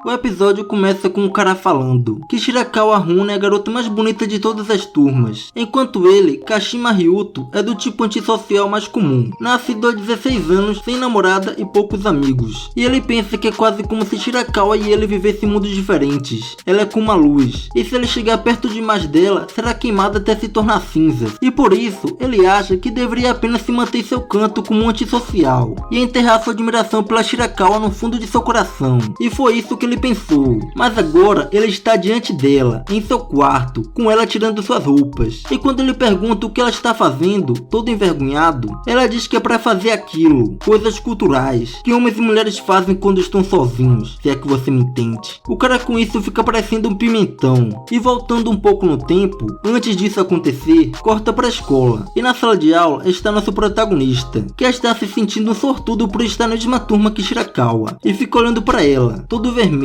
O episódio começa com um cara falando que Shirakawa Runa é a garota mais bonita de todas as turmas, enquanto ele, Kashima Ryuto, é do tipo antissocial mais comum, nascido há 16 anos, sem namorada e poucos amigos. E ele pensa que é quase como se Shirakawa e ele vivessem mundos diferentes. Ela é como a luz, e se ele chegar perto demais dela, será queimada até se tornar cinza. E por isso, ele acha que deveria apenas se manter em seu canto como um antissocial, e enterrar sua admiração pela Shirakawa no fundo de seu coração. E foi isso que ele pensou, mas agora ele está diante dela, em seu quarto, com ela tirando suas roupas. E quando ele pergunta o que ela está fazendo, todo envergonhado, ela diz que é para fazer aquilo, coisas culturais, que homens e mulheres fazem quando estão sozinhos, se é que você me entende. O cara com isso fica parecendo um pimentão. E voltando um pouco no tempo, antes disso acontecer, corta para a escola. E na sala de aula está nosso protagonista, que está se sentindo um sortudo por estar na mesma turma que Shirakawa, e fica olhando para ela, todo vermelho.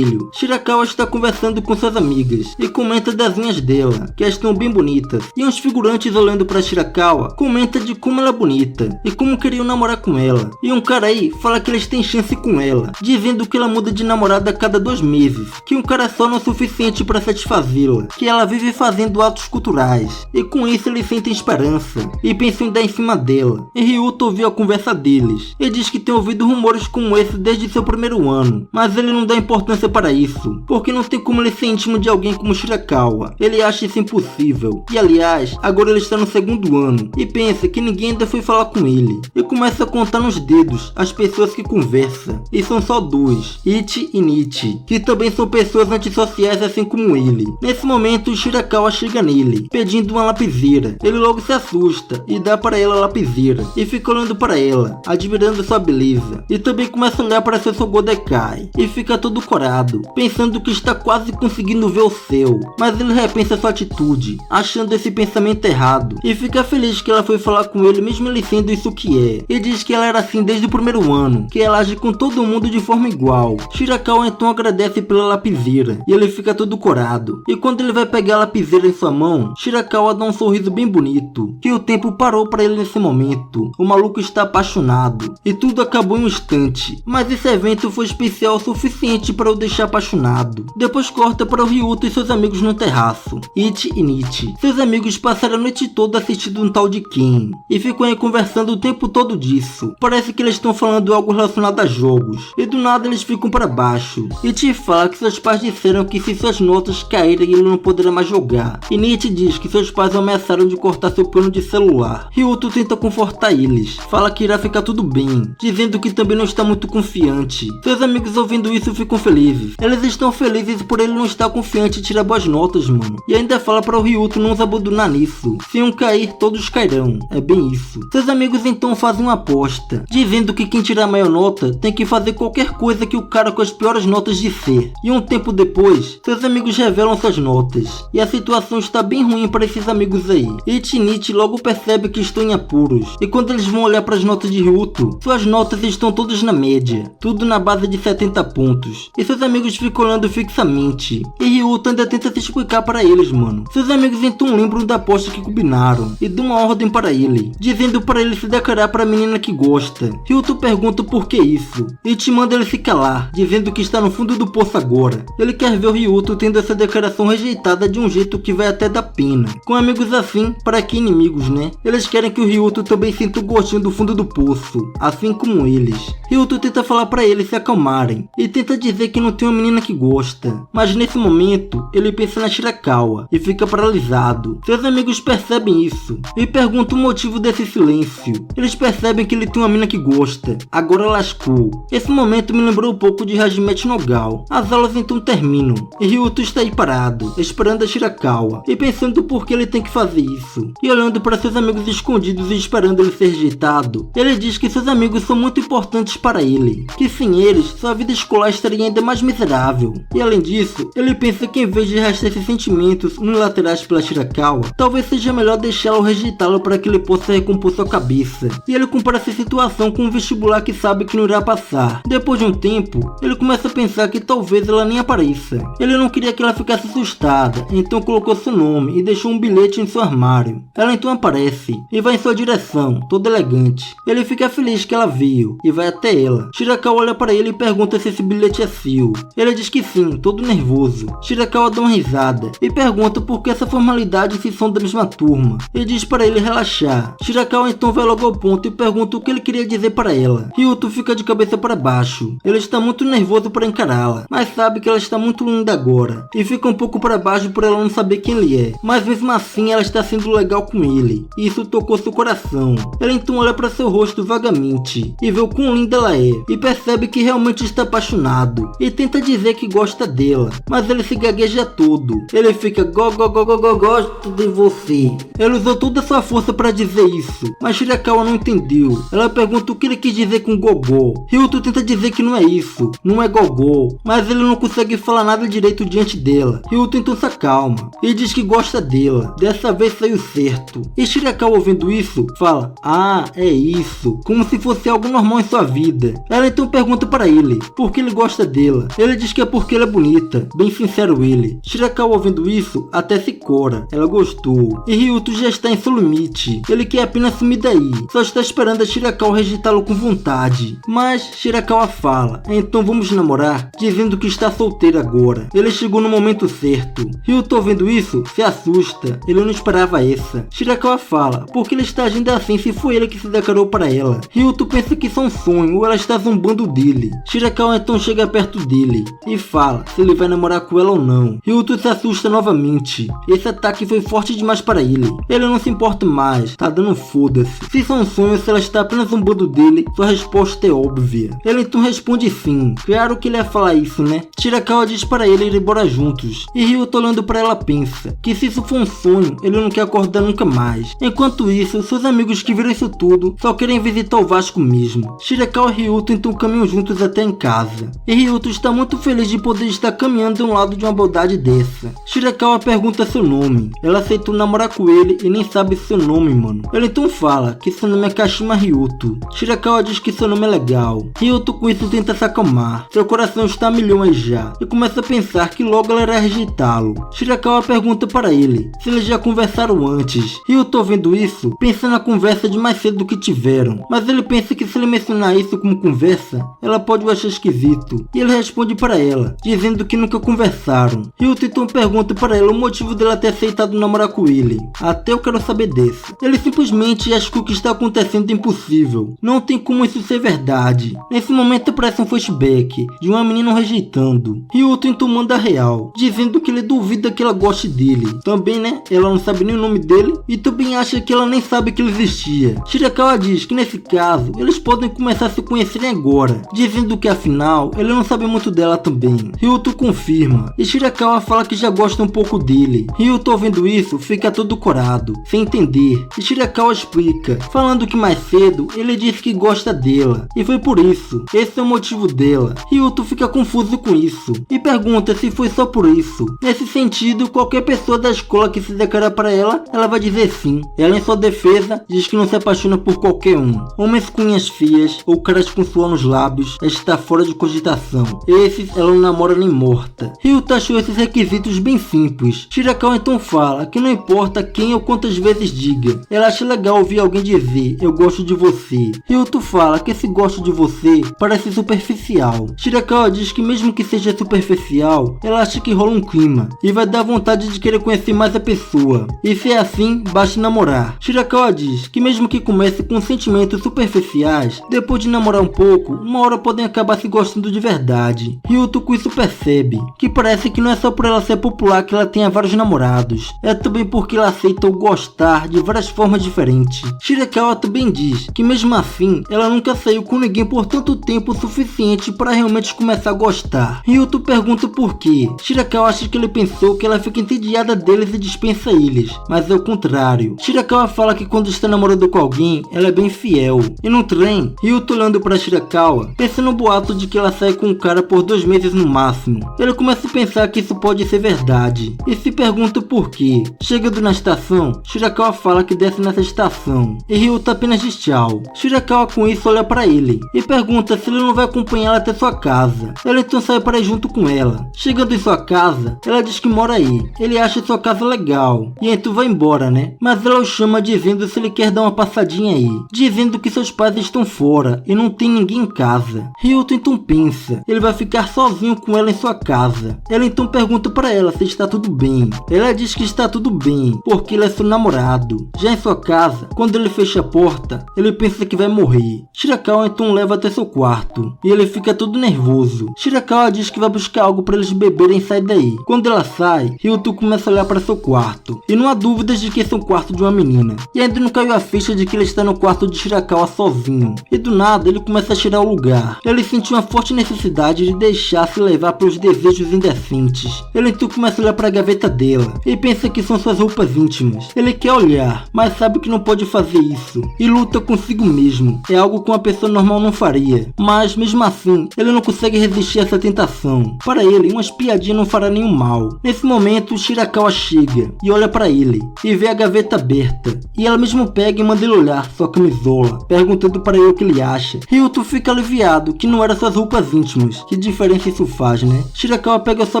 Shirakawa está conversando com suas amigas e comenta das unhas dela, que estão bem bonitas, e uns figurantes olhando para Shirakawa comenta de como ela é bonita e como queriam namorar com ela. E um cara aí fala que eles têm chance com ela, dizendo que ela muda de namorada a cada 2 meses, que um cara só não é suficiente para satisfazê-la, que ela vive fazendo atos culturais, e com isso eles sentem esperança e pensam em dar em cima dela. E Ryuto ouviu a conversa deles e diz que tem ouvido rumores como esse desde seu primeiro ano, mas ele não dá importância para isso, porque não tem como ele ser íntimo de alguém como Shirakawa. Ele acha isso impossível. E aliás, agora ele está no 2º ano e pensa que ninguém ainda foi falar com ele. E começa a contar nos dedos as pessoas que conversa. E são só 2, Ichi e Nichi, que também são pessoas antissociais assim como ele. Nesse momento, Shirakawa chega nele, pedindo uma lapiseira. Ele logo se assusta e dá para ela a lapiseira. E fica olhando para ela, admirando sua beleza. E também começa a olhar para seu Sogodekai. E fica todo corado, pensando que está quase conseguindo ver o céu, mas ele repensa sua atitude, achando esse pensamento errado, e fica feliz que ela foi falar com ele mesmo ele sendo isso que é, e diz que ela era assim desde o primeiro ano, que ela age com todo mundo de forma igual. Shirakawa então agradece pela lapiseira, e ele fica todo corado, e quando ele vai pegar a lapiseira em sua mão, Shirakawa dá um sorriso bem bonito, que o tempo parou para ele nesse momento. O maluco está apaixonado, e tudo acabou em um instante, mas esse evento foi especial o suficiente para o deixar apaixonado. Depois corta para o Ryuto e seus amigos no terraço, Ichi e Nichi. Seus amigos passaram a noite toda assistindo um tal de Ken, e ficam aí conversando o tempo todo disso. Parece que eles estão falando algo relacionado a jogos, e do nada eles ficam para baixo. Ichi fala que seus pais disseram que se suas notas caírem ele não poderá mais jogar, e Nichi diz que seus pais ameaçaram de cortar seu plano de celular. Ryuto tenta confortar eles, fala que irá ficar tudo bem, dizendo que também não está muito confiante. Seus amigos ouvindo isso ficam felizes. Eles estão felizes por ele não estar confiante e tirar boas notas, mano. E ainda fala para o Ryuto não se abandonar nisso. Se um cair, todos cairão. É bem isso. Seus amigos então fazem uma aposta, dizendo que quem tirar a maior nota tem que fazer qualquer coisa que o cara com as piores notas disser. E um tempo depois, seus amigos revelam suas notas. E a situação está bem ruim para esses amigos aí. Ichi e Nichi logo percebe que estão em apuros. E quando eles vão olhar para as notas de Ryuto, suas notas estão todas na média. Tudo na base de 70 pontos. E seus amigos ficam olhando fixamente, e Ryuto ainda tenta se explicar para eles, mano. Seus amigos então lembram da aposta que combinaram, e dão uma ordem para ele, dizendo para ele se declarar para a menina que gosta. Ryuto pergunta por que isso, e te manda ele se calar, dizendo que está no fundo do poço agora. Ele quer ver o Ryuto tendo essa declaração rejeitada de um jeito que vai até dar pena. Com amigos assim, para que inimigos, né? Eles querem que o Ryuto também sinta o gostinho do fundo do poço, assim como eles. Ryuto tenta falar para eles se acalmarem, e tenta dizer que não tem uma menina que gosta, mas nesse momento ele pensa na Shirakawa e fica paralisado. Seus amigos percebem isso e perguntam o motivo desse silêncio. Eles percebem que ele tem uma menina que gosta. Agora lascou. Esse momento me lembrou um pouco de Hajime no Gal. As aulas então terminam e Ryuto está aí parado, esperando a Shirakawa e pensando por que ele tem que fazer isso. E olhando para seus amigos escondidos e esperando ele ser rejeitado, ele diz que seus amigos são muito importantes para ele, que sem eles sua vida escolar estaria ainda mais miserável. E além disso, ele pensa que em vez de arrastar esses sentimentos unilaterais pela Shirakawa, talvez seja melhor deixá-lo ou rejeitá-lo para que ele possa recompor sua cabeça. E ele compara essa situação com um vestibular que sabe que não irá passar. Depois de um tempo, ele começa a pensar que talvez ela nem apareça. Ele não queria que ela ficasse assustada, então colocou seu nome nome e deixou um bilhete em seu armário. Ela então aparece e vai em sua direção, toda elegante. Ele fica feliz que ela viu e vai até ela. Shirakawa olha para ele e pergunta se esse bilhete é seu. Ele diz que sim, todo nervoso. Shirakawa dá uma risada e pergunta por que essa formalidade se são da mesma turma. Ele diz para ele relaxar. Shirakawa então vai logo ao ponto e pergunta o que ele queria dizer para ela. Ryuto fica de cabeça para baixo. Ele está muito nervoso para encará-la, mas sabe que ela está muito linda agora e fica um pouco para baixo por ela não saber quem ele é. Mas mesmo assim ela está sendo legal com ele e isso tocou seu coração. Ele então olha para seu rosto vagamente e vê o quão linda ela é e percebe que realmente está apaixonado e tenta dizer que gosta dela, mas ele se gagueja todo. Ele fica gosto de você. Ele usou toda a sua força para dizer isso, mas Shirakawa não entendeu. Ela pergunta o que ele quis dizer com gogó. Ryuto tenta dizer que não é isso, não é gogó, mas ele não consegue falar nada direito diante dela. Ryuto então se acalma e diz que gosta dela. Dessa vez saiu certo. E Shirakawa ouvindo isso, fala, ah, é isso, como se fosse algo normal em sua vida. Ela então pergunta para ele por que ele gosta dela. Ele diz que é porque ela é bonita, bem sincero ele. Shirakawa ouvindo isso, até se cora, ela gostou. E Ryuto já está em seu limite. Ele quer apenas sumir daí, só está esperando a Shirakawa rejeitá-lo com vontade. Mas Shirakawa fala, então vamos namorar, dizendo que está solteira agora. Ele chegou no momento certo. Ryuto ouvindo isso, se assusta, ele não esperava essa. Shirakawa fala, porque ele está agindo assim se foi ele que se declarou para ela. Ryuto pensa que isso é um sonho ou ela está zombando dele. Shirakawa então chega perto dele e fala se ele vai namorar com ela ou não. Ryuto se assusta novamente. Esse ataque foi forte demais para ele. Ele não se importa mais, tá dando foda-se. Se isso é um sonho, se ela está apenas zombando dele, sua resposta é óbvia. Ele então responde sim. Claro que ele ia falar isso, né? Shirakawa diz para ele ir embora juntos. E Ryuto olhando para ela pensa que se isso for um sonho, ele não quer acordar nunca mais. Enquanto isso, seus amigos que viram isso tudo só querem visitar o Vasco mesmo. Shirakawa e Ryuto então caminham juntos até em casa. E Ryuto está muito feliz de poder estar caminhando de um lado de uma beldade dessa. Shirakawa pergunta seu nome. Ela aceitou namorar com ele e nem sabe seu nome, mano. Ele então fala que seu nome é Kashima Ryuto. Shirakawa diz que seu nome é legal. Ryuto com isso tenta se acalmar. Seu coração está a milhões já e começa a pensar que logo ela irá rejeitá-lo. Shirakawa pergunta para ele se eles já conversaram antes. Ryuto vendo isso, pensa na conversa de mais cedo que tiveram, mas ele pensa que se ele mencionar isso como conversa, ela pode o achar esquisito. E ele responde para ela, dizendo que nunca conversaram. Ryuto então pergunta para ela o motivo dela ter aceitado namorar com ele. Até eu quero saber desse. Ele simplesmente acha que o que está acontecendo é impossível. Não tem como isso ser verdade. Nesse momento aparece um flashback de uma menina rejeitando. Ryuto então manda real, dizendo que ele duvida que ela goste dele. Também, né? Ela não sabe nem o nome dele e também acha que ela nem sabe que ele existia. Shirakawa diz que nesse caso, eles podem começar a se conhecerem agora, dizendo que afinal, ele não sabe muito dela também. Ryuto confirma e Shirakawa fala que já gosta um pouco dele. Ryuto ouvindo isso, fica todo corado, sem entender. E Shirakawa explica, falando que mais cedo, ele disse que gosta dela e foi por isso. Esse é o motivo dela. Ryuto fica confuso com isso e pergunta se foi só por isso. Nesse sentido, qualquer pessoa da escola que se declarar para ela, ela vai dizer sim. Ela, em sua defesa, diz que não se apaixona por qualquer um. Homens com unhas feias ou caras com suor nos lábios está fora de cogitação. Esses ela não namora nem morta. Ryuto achou esses requisitos bem simples. Shirakawa então fala que não importa quem ou quantas vezes diga, ela acha legal ouvir alguém dizer eu gosto de você. Ryuto fala que esse gosto de você parece superficial. Shirakawa diz que mesmo que seja superficial, ela acha que rola um clima e vai dar vontade de querer conhecer mais a pessoa. E se é assim, basta namorar. Shirakawa diz que mesmo que comece com sentimentos superficiais, depois de namorar um pouco, uma hora podem acabar se gostando de verdade. Ryuto com isso percebe que parece que não é só por ela ser popular que ela tenha vários namorados, é também porque ela aceita o gostar de várias formas diferentes. Shirakawa também diz que mesmo assim, ela nunca saiu com ninguém por tanto tempo suficiente para realmente começar a gostar. Ryuto pergunta por quê. Shirakawa acha que ele pensou que ela fica entediada deles e dispensa eles, mas é o contrário. Shirakawa fala que quando está namorando com alguém, ela é bem fiel. E no trem, Ryuto olhando para Shirakawa, pensa no boato de que ela sai com um cara por 2 meses no máximo. Ele começa a pensar que isso pode ser verdade e se pergunta por quê. Chegando na estação, Shirakawa fala que desce nessa estação e Ryuto apenas diz tchau. Shirakawa com isso olha para ele e pergunta se ele não vai acompanhá-la até sua casa. Ela então sai para ir junto com ela. Chegando em sua casa, ela diz que mora aí. Ele acha sua casa legal. E então vai embora, né? Mas ela o chama dizendo se ele quer dar uma passadinha aí, dizendo que seus pais estão fora e não tem ninguém em casa. Ryuto então pensa, ele vai ficar sozinho com ela em sua casa. Ela então pergunta para ela se está tudo bem. Ela diz que está tudo bem, porque ele é seu namorado. Já em sua casa, quando ele fecha a porta, ele pensa que vai morrer. Shirakawa então leva até seu quarto, e ele fica todo nervoso. Shirakawa diz que vai buscar algo para eles beberem e sair daí. Quando ela sai, Ryuto começa a olhar para seu quarto, e não há dúvidas de que esse é o quarto de uma menina. E ainda não caiu a ficha de que ele está no quarto de Shirakawa sozinho. E do nada, ele começa a cheirar o lugar. Ele sente uma forte necessidade de deixar-se levar pelos desejos indecentes. Ele então começa a olhar para a gaveta dela, e pensa que são suas roupas íntimas. Ele quer olhar, mas sabe que não pode fazer isso, e luta consigo mesmo. É algo que uma pessoa normal não faria, mas mesmo assim, ele não consegue resistir a essa tentação. Para ele, uma espiadinha não fará nenhum mal. Nesse momento, Shirakawa chega e olha para ele, e vê a gaveta aberta, e ela mesmo pega e manda ele olhar sua camisola, perguntando para ele o que ele acha. Ryuto fica aliviado que não eram suas roupas íntimas. Que diferença isso faz, né? Shirakawa pega sua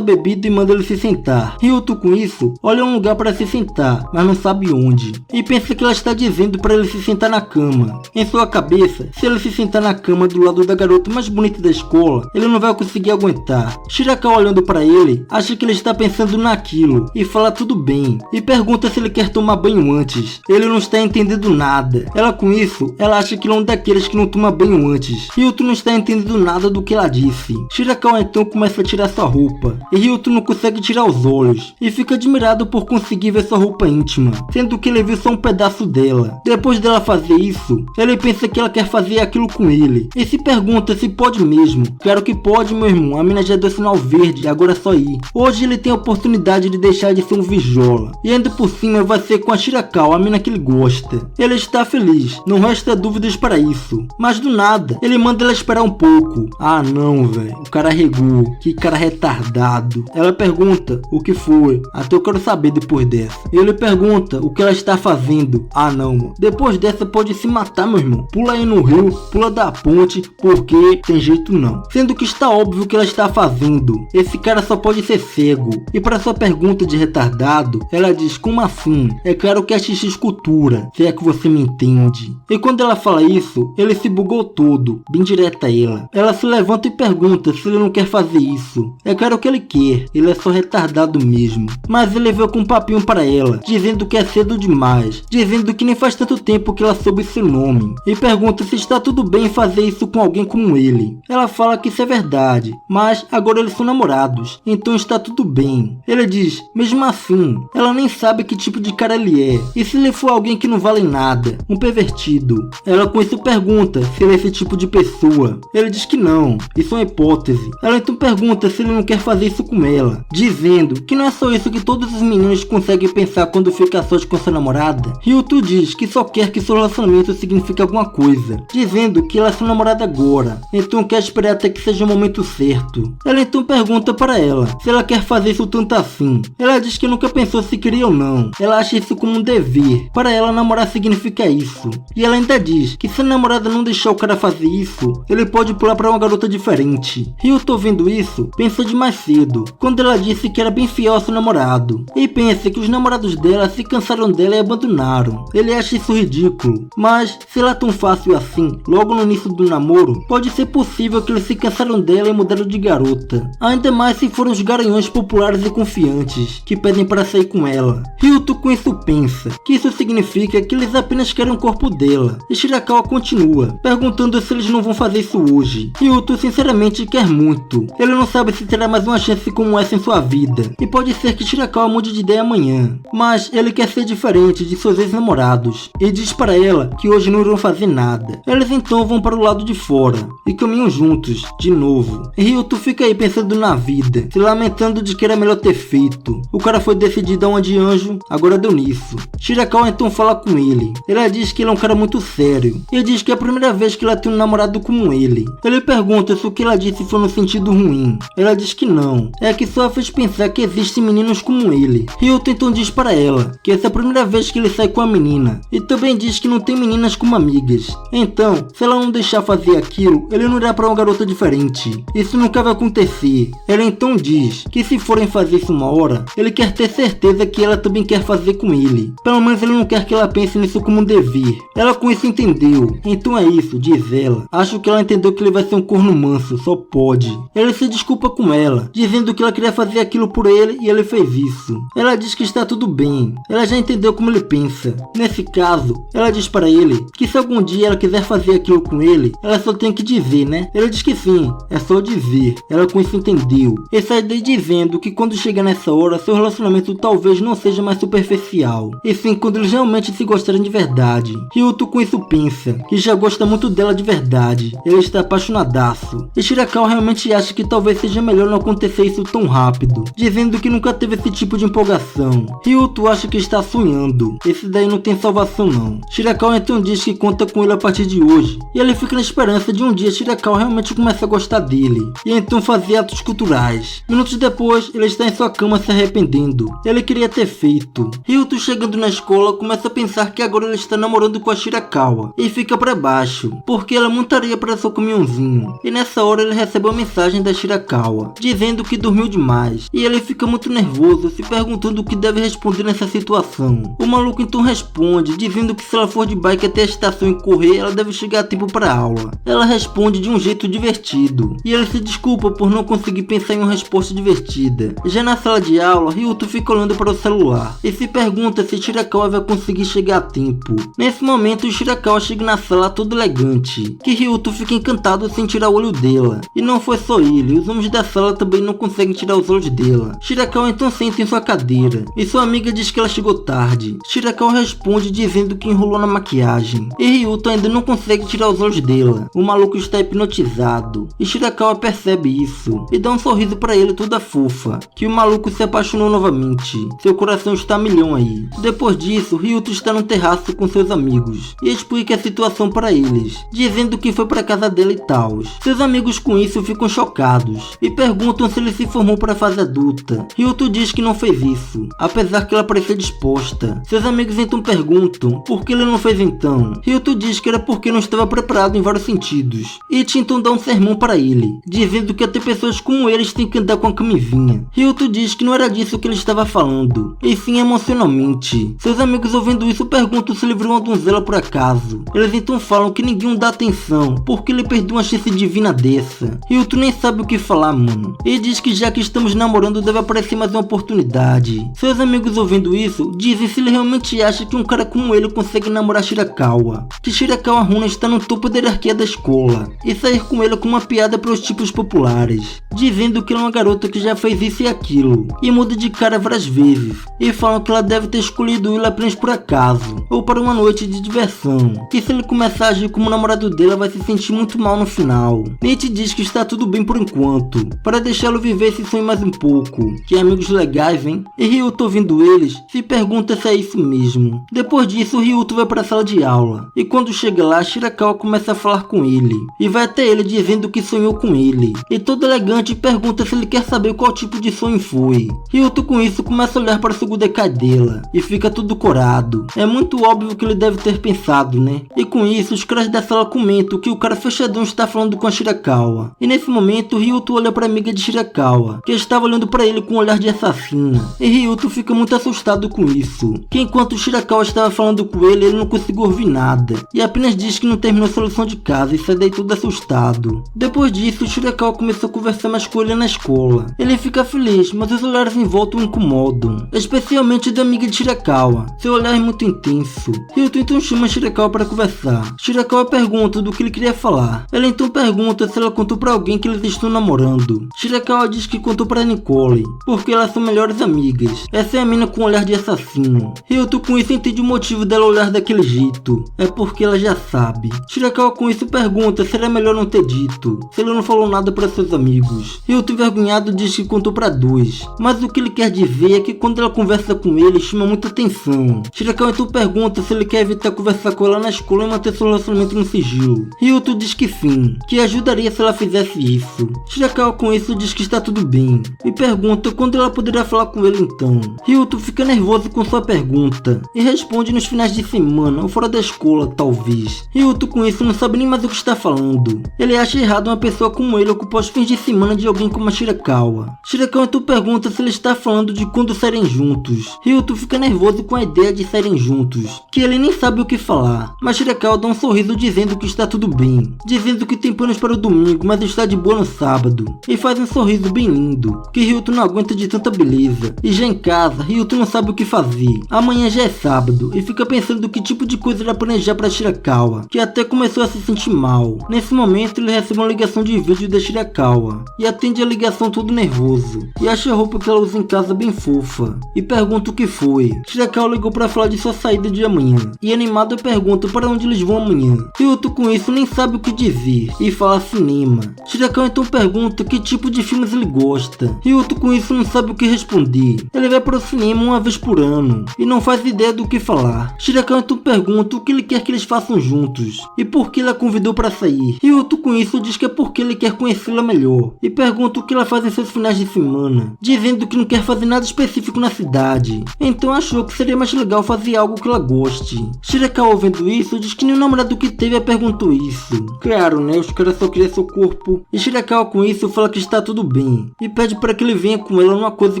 bebida e manda ele se sentar. Ryuto com isso, olha um lugar para se sentar, mas não sabe onde, e pensa que ela está dizendo para ele se sentar na cama. Em sua cabeça, se ele se sentar na cama do lado da garota mais bonita da escola, ele não vai conseguir aguentar. Shirakawa olhando para ele, acha que ele está pensando naquilo, e fala tudo bem, e pergunta se ele quer tomar banho antes. Ele não está entendendo nada. Ela com isso, ela acha que ele é um daqueles que não toma banho antes. Ryuto não está entendendo nada do que ela disse. Shirakawa então começa a tirar sua roupa, e Ryuto não consegue tirar os olhos, e fica admirado por conseguir ver sua roupa íntima, sendo que ele viu só um pedaço dela. Depois dela fazer isso, ele pensa que ela quer fazer aquilo com ele, e se pergunta se pode mesmo. Claro que pode, meu irmão, a mina já deu sinal verde, agora é só ir. Hoje ele tem a oportunidade de deixar de ser um virjola, e ainda por cima vai ser com a Shirakawa, a mina que ele gosta. Ele está feliz, não resta dúvidas para isso, mas do nada, ele manda ela esperar um pouco. Ah não, velho, o cara regou, que cara retardado. Ela pergunta o que foi, até eu quero saber depois dessa. Ele pergunta o que ela está fazendo. Ah não, mano, depois dessa pode se matar, meu irmão. Pula aí no rio, pula da ponte, porque tem jeito não. Sendo que está óbvio o que ela está fazendo. Esse cara só pode ser cego. E para sua pergunta de retardado, ela diz, como assim? É claro que é XX cultura, se é que você me entende. E quando ela fala isso, ele se bugou todo, bem direta a ela. Ela se levanta e pergunta se ele não quer fazer isso. É claro que ele quer, ele é só retardado mesmo. Mas ele veio com um papinho para ela, dizendo que é cedo demais, dizendo que nem faz tanto tempo que ela soube seu nome, e pergunta se está tudo bem fazer isso com alguém como ele. Ela fala que isso é verdade, mas agora eles são namorados, então está tudo bem. Ele diz, mesmo assim, ela nem sabe que tipo de cara ele é, e se ele for alguém que não vale nada, um pervertido. Ela com isso pergunta se ele é esse tipo de pessoa. Ele diz que não, isso é uma hipótese. Ela então pergunta se ele não quer fazer isso com ela, dizendo que não é só isso que todos os meninos conseguem pensar quando fica sós com sua namorada. Ryuto diz que só quer que seu relacionamento signifique alguma coisa, dizendo que ela é sua namorada agora, então quer esperar até que seja o momento certo. Ela então pergunta para ela se ela quer fazer isso tanto assim. Ela diz que nunca pensou se queria ou não. Ela acha isso como um dever. Para ela, namorar significa isso. E ela ainda diz que se a namorada não deixar o cara fazer isso, ele pode pular para uma garota diferente. Ryuto vendo isso, pensou de mais cedo, quando ela disse que era bem fiel ao seu namorado, e pensa que os namorados dela se cansaram dela e abandonaram. Ele acha isso ridículo, mas se ela é tão fácil assim, logo no início do namoro, pode ser possível que eles se cansaram dela e mudaram de garota. Ainda mais se foram os garanhões populares e confiantes, que pedem para sair com ela. Ryuto com isso pensa que isso significa que eles apenas querem o corpo dela, e Shirakawa continua, perguntando se eles não vão fazer isso hoje. Ryuto sinceramente quer muito. Ele não sabe se terá mais uma chance como essa em sua vida, e pode ser que Shirakawa mude de ideia amanhã, mas ele quer ser diferente de seus ex-namorados, e diz para ela que hoje não irão fazer nada. Eles então vão para o lado de fora, e caminham juntos, de novo. E Ryuto fica aí pensando na vida, se lamentando de que era melhor ter feito. O cara foi decidido a uma de anjo, agora deu nisso. Shirakawa então fala com ele. Ela diz que ele é um cara muito sério, e diz que é a primeira vez que ela tem um namorado como ele. Ele pergunta se o que ela disse foi no sentido ruim. Ela diz que não, é que só a fez pensar que existem meninos como ele. Ryuto então diz para ela que essa é a primeira vez que ele sai com a menina, e também diz que não tem meninas como amigas. Então, se ela não deixar fazer aquilo, ele não irá para uma garota diferente. Isso nunca vai acontecer. Ela então diz que se forem fazer isso uma hora, ele quer quer ter certeza que ela também quer fazer com ele. Pelo menos ele não quer que ela pense nisso como um dever. Ela com isso entendeu. Então é isso, diz ela. Acho que ela entendeu que ele vai ser um corno manso, só pode. Ele se desculpa com ela, dizendo que ela queria fazer aquilo por ele e ele fez isso. Ela diz que está tudo bem. Ela já entendeu como ele pensa. Nesse caso, ela diz para ele que se algum dia ela quiser fazer aquilo com ele, ela só tem que dizer, né? Ele diz que sim, é só dizer. Ela com isso entendeu. E sai daí dizendo que quando chegar nessa hora, seu relacionamento talvez não seja mais superficial, e sim quando eles realmente se gostarem de verdade. Ryuto com isso pensa que já gosta muito dela de verdade. Ele está apaixonadaço. E Shirakawa realmente acha que talvez seja melhor não acontecer isso tão rápido, dizendo que nunca teve esse tipo de empolgação. Ryuto acha que está sonhando. Esse daí não tem salvação não. Shirakawa então diz que conta com ele a partir de hoje, e ele fica na esperança de um dia Shirakawa realmente começar a gostar dele, e então fazer atos culturais. Minutos depois, ele está em sua cama se arrependendo. Ele queria ter feito. Ryuto, chegando na escola, começa a pensar que agora ele está namorando com a Shirakawa, e fica para baixo, porque ela montaria para seu caminhãozinho. E nessa hora ele recebe uma mensagem da Shirakawa, dizendo que dormiu demais, e ele fica muito nervoso, se perguntando o que deve responder nessa situação. O maluco então responde, dizendo que se ela for de bike até a estação e correr, ela deve chegar a tempo para aula. Ela responde de um jeito divertido, e ele se desculpa por não conseguir pensar em uma resposta divertida. Já na sala de aula, Ryuto fica olhando para o celular, e se pergunta se Shirakawa vai conseguir chegar a tempo. Nesse momento, Shirakawa chega na sala todo elegante, que Ryuto fica encantado sem tirar o olho dela. E não foi só ele, os homens da sala também não conseguem tirar os olhos dela. Shirakawa então senta em sua cadeira, e sua amiga diz que ela chegou tarde. Shirakawa responde dizendo que enrolou na maquiagem, e Ryuto ainda não consegue tirar os olhos dela. O maluco está hipnotizado, e Shirakawa percebe isso, e dá um sorriso para ele toda fofa, que o maluco se apaixonou novamente. Seu coração está a milhão aí. Depois disso, Ryuto está no terraço com seus amigos, e explica a situação para eles, dizendo que foi para casa dela e tal. Seus amigos com isso ficam chocados, e perguntam se ele se formou para a fase adulta. Ryuto diz que não fez isso, apesar que ela parecia disposta. Seus amigos então perguntam por que ele não fez então. Ryuto diz que era porque não estava preparado em vários sentidos. Ichi então dá um sermão para ele, dizendo que até pessoas como eles têm que andar com a camisinha. Ryuto diz que não era disso que ele estava falando, e sim emocionalmente. Seus amigos ouvindo isso perguntam se ele virou uma donzela por acaso. Eles então falam que ninguém dá atenção, porque ele perdeu uma chance divina dessa. Ryuto nem sabe o que falar, mano. E diz que já que estamos namorando deve aparecer mais uma oportunidade. Seus amigos ouvindo isso, dizem se ele realmente acha que um cara como ele consegue namorar Shirakawa. Que Shirakawa Runa está no topo da hierarquia da escola, e sair com ele com uma piada para os tipos populares, dizendo que ela é uma garota que já fez isso e aquilo, e muda de cara várias vezes, e falam que ela deve ter escolhido ele apenas por acaso, ou para uma noite de diversão, que se ele começar a agir como namorado dela vai se sentir muito mal no final. Nietzsche diz que está tudo bem por enquanto, para deixá-lo viver esse sonho mais um pouco. Que amigos legais, hein? E Ryuto, ouvindo eles, se pergunta se é isso mesmo. Depois disso, Ryuto vai para a sala de aula, e quando chega lá, Shirakawa começa a falar com ele, e vai até ele dizendo que sonhou com ele, e todo elegante pergunta se ele quer saber qual tipo de sonho foi. Ryuto com isso começa a olhar para o Sugudekai dela, e fica tudo corado. É muito óbvio que ele deve ter pensado, né? E com isso, os caras da sala comentam que o cara fechadão está falando com a Shirakawa. E nesse momento, Ryuto olha para a amiga de Shirakawa, que estava olhando para ele com um olhar de assassina. E Ryuto fica muito assustado com isso, que enquanto Shirakawa estava falando com ele não conseguiu ouvir nada, e apenas diz que não terminou a solução de casa e sai daí todo assustado. Depois disso, Shirakawa começou a conversar mais com ele na escola. Ele fica feliz, mas os olhares em volta o incomodam, especialmente da amiga de Shirakawa. Seu olhar é muito intenso. Ryuto então chama Shirakawa para conversar. Shirakawa pergunta do que ele queria falar. Ela então pergunta se ela contou para alguém que eles estão namorando. Shirakawa diz que contou para Nicole, porque elas são melhores amigas. Essa é a mina com um olhar de assassino. Ryuto com isso entende o motivo dela olhar daquele jeito. É porque ela já sabe. Shirakawa com isso pergunta se era melhor não ter dito, se ele não falou nada para seus amigos. Ryuto envergonhado diz que contou para dois, mas o que ele quer dizer é que quando ela conversa com ele chama muita atenção. Shirakawa então pergunta se ele quer evitar conversar com ela na escola e manter seu relacionamento no sigilo. Ryuto diz que sim, que ajudaria se ela fizesse isso. Shirakawa com isso diz que está tudo bem, e pergunta quando ela poderia falar com ele então. Ryuto fica nervoso com sua pergunta, e responde nos finais de semana ou fora da escola, talvez. Ryuto com isso não sabe nem mais o que está falando. Ele acha errado uma pessoa como ele ocupar os fins de semana de alguém como a Shirakawa. Shirakawa então pergunta se ele está falando falando de quando saírem juntos. Ryuto fica nervoso com a ideia de saírem juntos, que ele nem sabe o que falar, mas Shirakawa dá um sorriso dizendo que está tudo bem, dizendo que tem planos para o domingo, mas está de boa no sábado, e faz um sorriso bem lindo, que Ryuto não aguenta de tanta beleza. E já em casa, Ryuto não sabe o que fazer. Amanhã já é sábado, e fica pensando que tipo de coisa irá planejar para Shirakawa, que até começou a se sentir mal. Nesse momento ele recebe uma ligação de vídeo da Shirakawa, e atende a ligação todo nervoso, e acha a roupa que ela usa em casa bem fofa, e pergunta o que foi. Shirakawa ligou para falar de sua saída de amanhã, e animado pergunta para onde eles vão amanhã. Ryuto com isso nem sabe o que dizer, e fala cinema. Shirakawa então pergunta que tipo de filmes ele gosta. Ryuto com isso não sabe o que responder. Ele vai para o cinema uma vez por ano, e não faz ideia do que falar. Shirakawa então pergunta o que ele quer que eles façam juntos, e por que ele a convidou para sair. Ryuto com isso diz que é porque ele quer conhecê-la melhor, e pergunta o que ela faz em seus finais de semana, dizendo que não quer fazer nada específico na cidade, então achou que seria mais legal fazer algo que ela goste. Shirakawa ouvindo isso diz que nenhum namorado que teve a perguntou isso. Claro, né, os caras só queriam seu corpo. E Shirakawa com isso fala que está tudo bem, e pede para que ele venha com ela numa coisa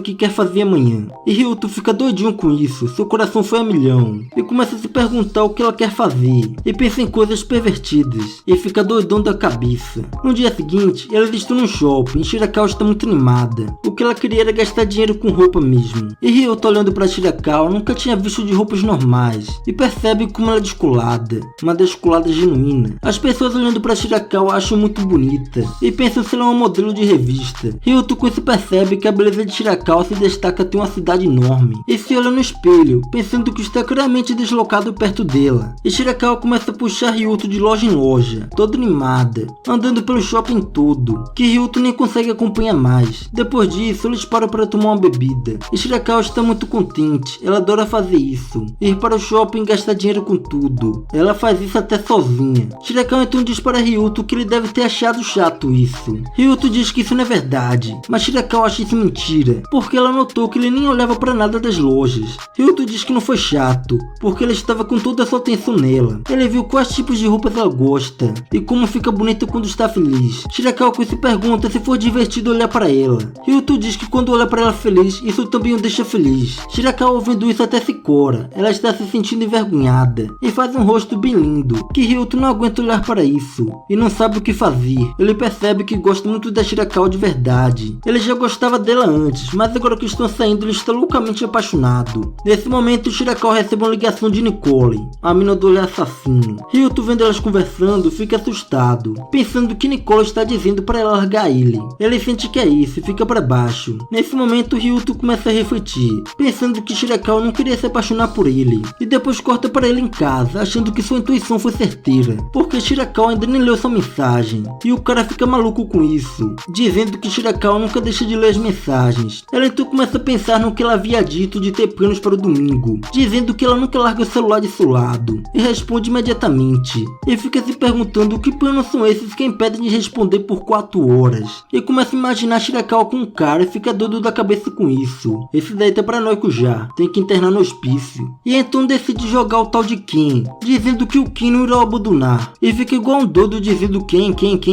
que quer fazer amanhã. E Ryuto fica doidinho com isso, seu coração foi a milhão, e começa a se perguntar o que ela quer fazer, e pensa em coisas pervertidas, e fica doidão da cabeça. No dia seguinte, eles estão no shopping, e Shirakawa está muito animada. O que ela queria era gastar dinheiro com roupa mesmo. E Ryuto olhando para Shirakawa nunca tinha visto de roupas normais, e percebe como ela é descolada, uma descolada genuína. As pessoas olhando para Shirakawa acham muito bonita, e pensam se ela é uma modelo de revista. Ryuto com isso percebe que a beleza de Shirakawa se destaca até uma cidade enorme, e se olha no espelho, pensando que está claramente deslocado perto dela. E Shirakawa começa a puxar Ryuto de loja em loja, toda animada, andando pelo shopping todo, que Ryuto nem consegue acompanhar mais. Depois disso, eles param para tomar uma bebida, e Shirakawa está muito contente, ela adora fazer isso, ir para o shopping e gastar dinheiro com tudo. Ela faz isso até sozinha. Shirakawa então diz para Ryuto que ele deve ter achado chato isso. Ryuto diz que isso não é verdade, mas Shirakawa acha isso mentira, porque ela notou que ele nem olhava para nada das lojas. Ryuto diz que não foi chato, porque ele estava com toda a sua atenção nela. Ele viu quais tipos de roupas ela gosta, e como fica bonita quando está feliz. Shirakawa com isso pergunta se for divertido olhar para ela. Ryuto diz que quando olha para ela feliz, isso também o deixa feliz. Shirakawa ouvindo isso até se cora, ela está se sentindo envergonhada, e faz um rosto bem lindo, que Ryuto não aguenta olhar para isso, e não sabe o que fazer. Ele percebe que gosta muito da Shirakawa de verdade. Ele já gostava dela antes, mas agora que estão saindo ele está loucamente apaixonado. Nesse momento Shirakawa recebe uma ligação de Nicole, a mina do olhar assassino. Ryuto vendo elas conversando fica assustado, pensando que Nicole está dizendo para ela largar ele. Ele sente que é isso e fica para baixo. Nesse momento Ryuto começa a refletir, pensando que Shirakawa não queria se apaixonar por ele, e depois corta para ele em casa, achando que sua intuição foi certeira, porque Shirakawa ainda nem leu sua mensagem, e o cara fica maluco com isso, dizendo que Shirakawa nunca deixa de ler as mensagens. Ela então começa a pensar no que ela havia dito de ter planos para o domingo, dizendo que ela nunca larga o celular de seu lado, e responde imediatamente, e fica se perguntando que planos são esses que impedem de responder por 4 horas, e começa a imaginar Shirakawa com um cara e fica doido da cabeça com isso. Esse daí tá paranoico já, tem que internar no hospício. E então decide jogar o tal de Ken, dizendo que o Ken não irá abandonar, e fica igual um doido dizendo Ken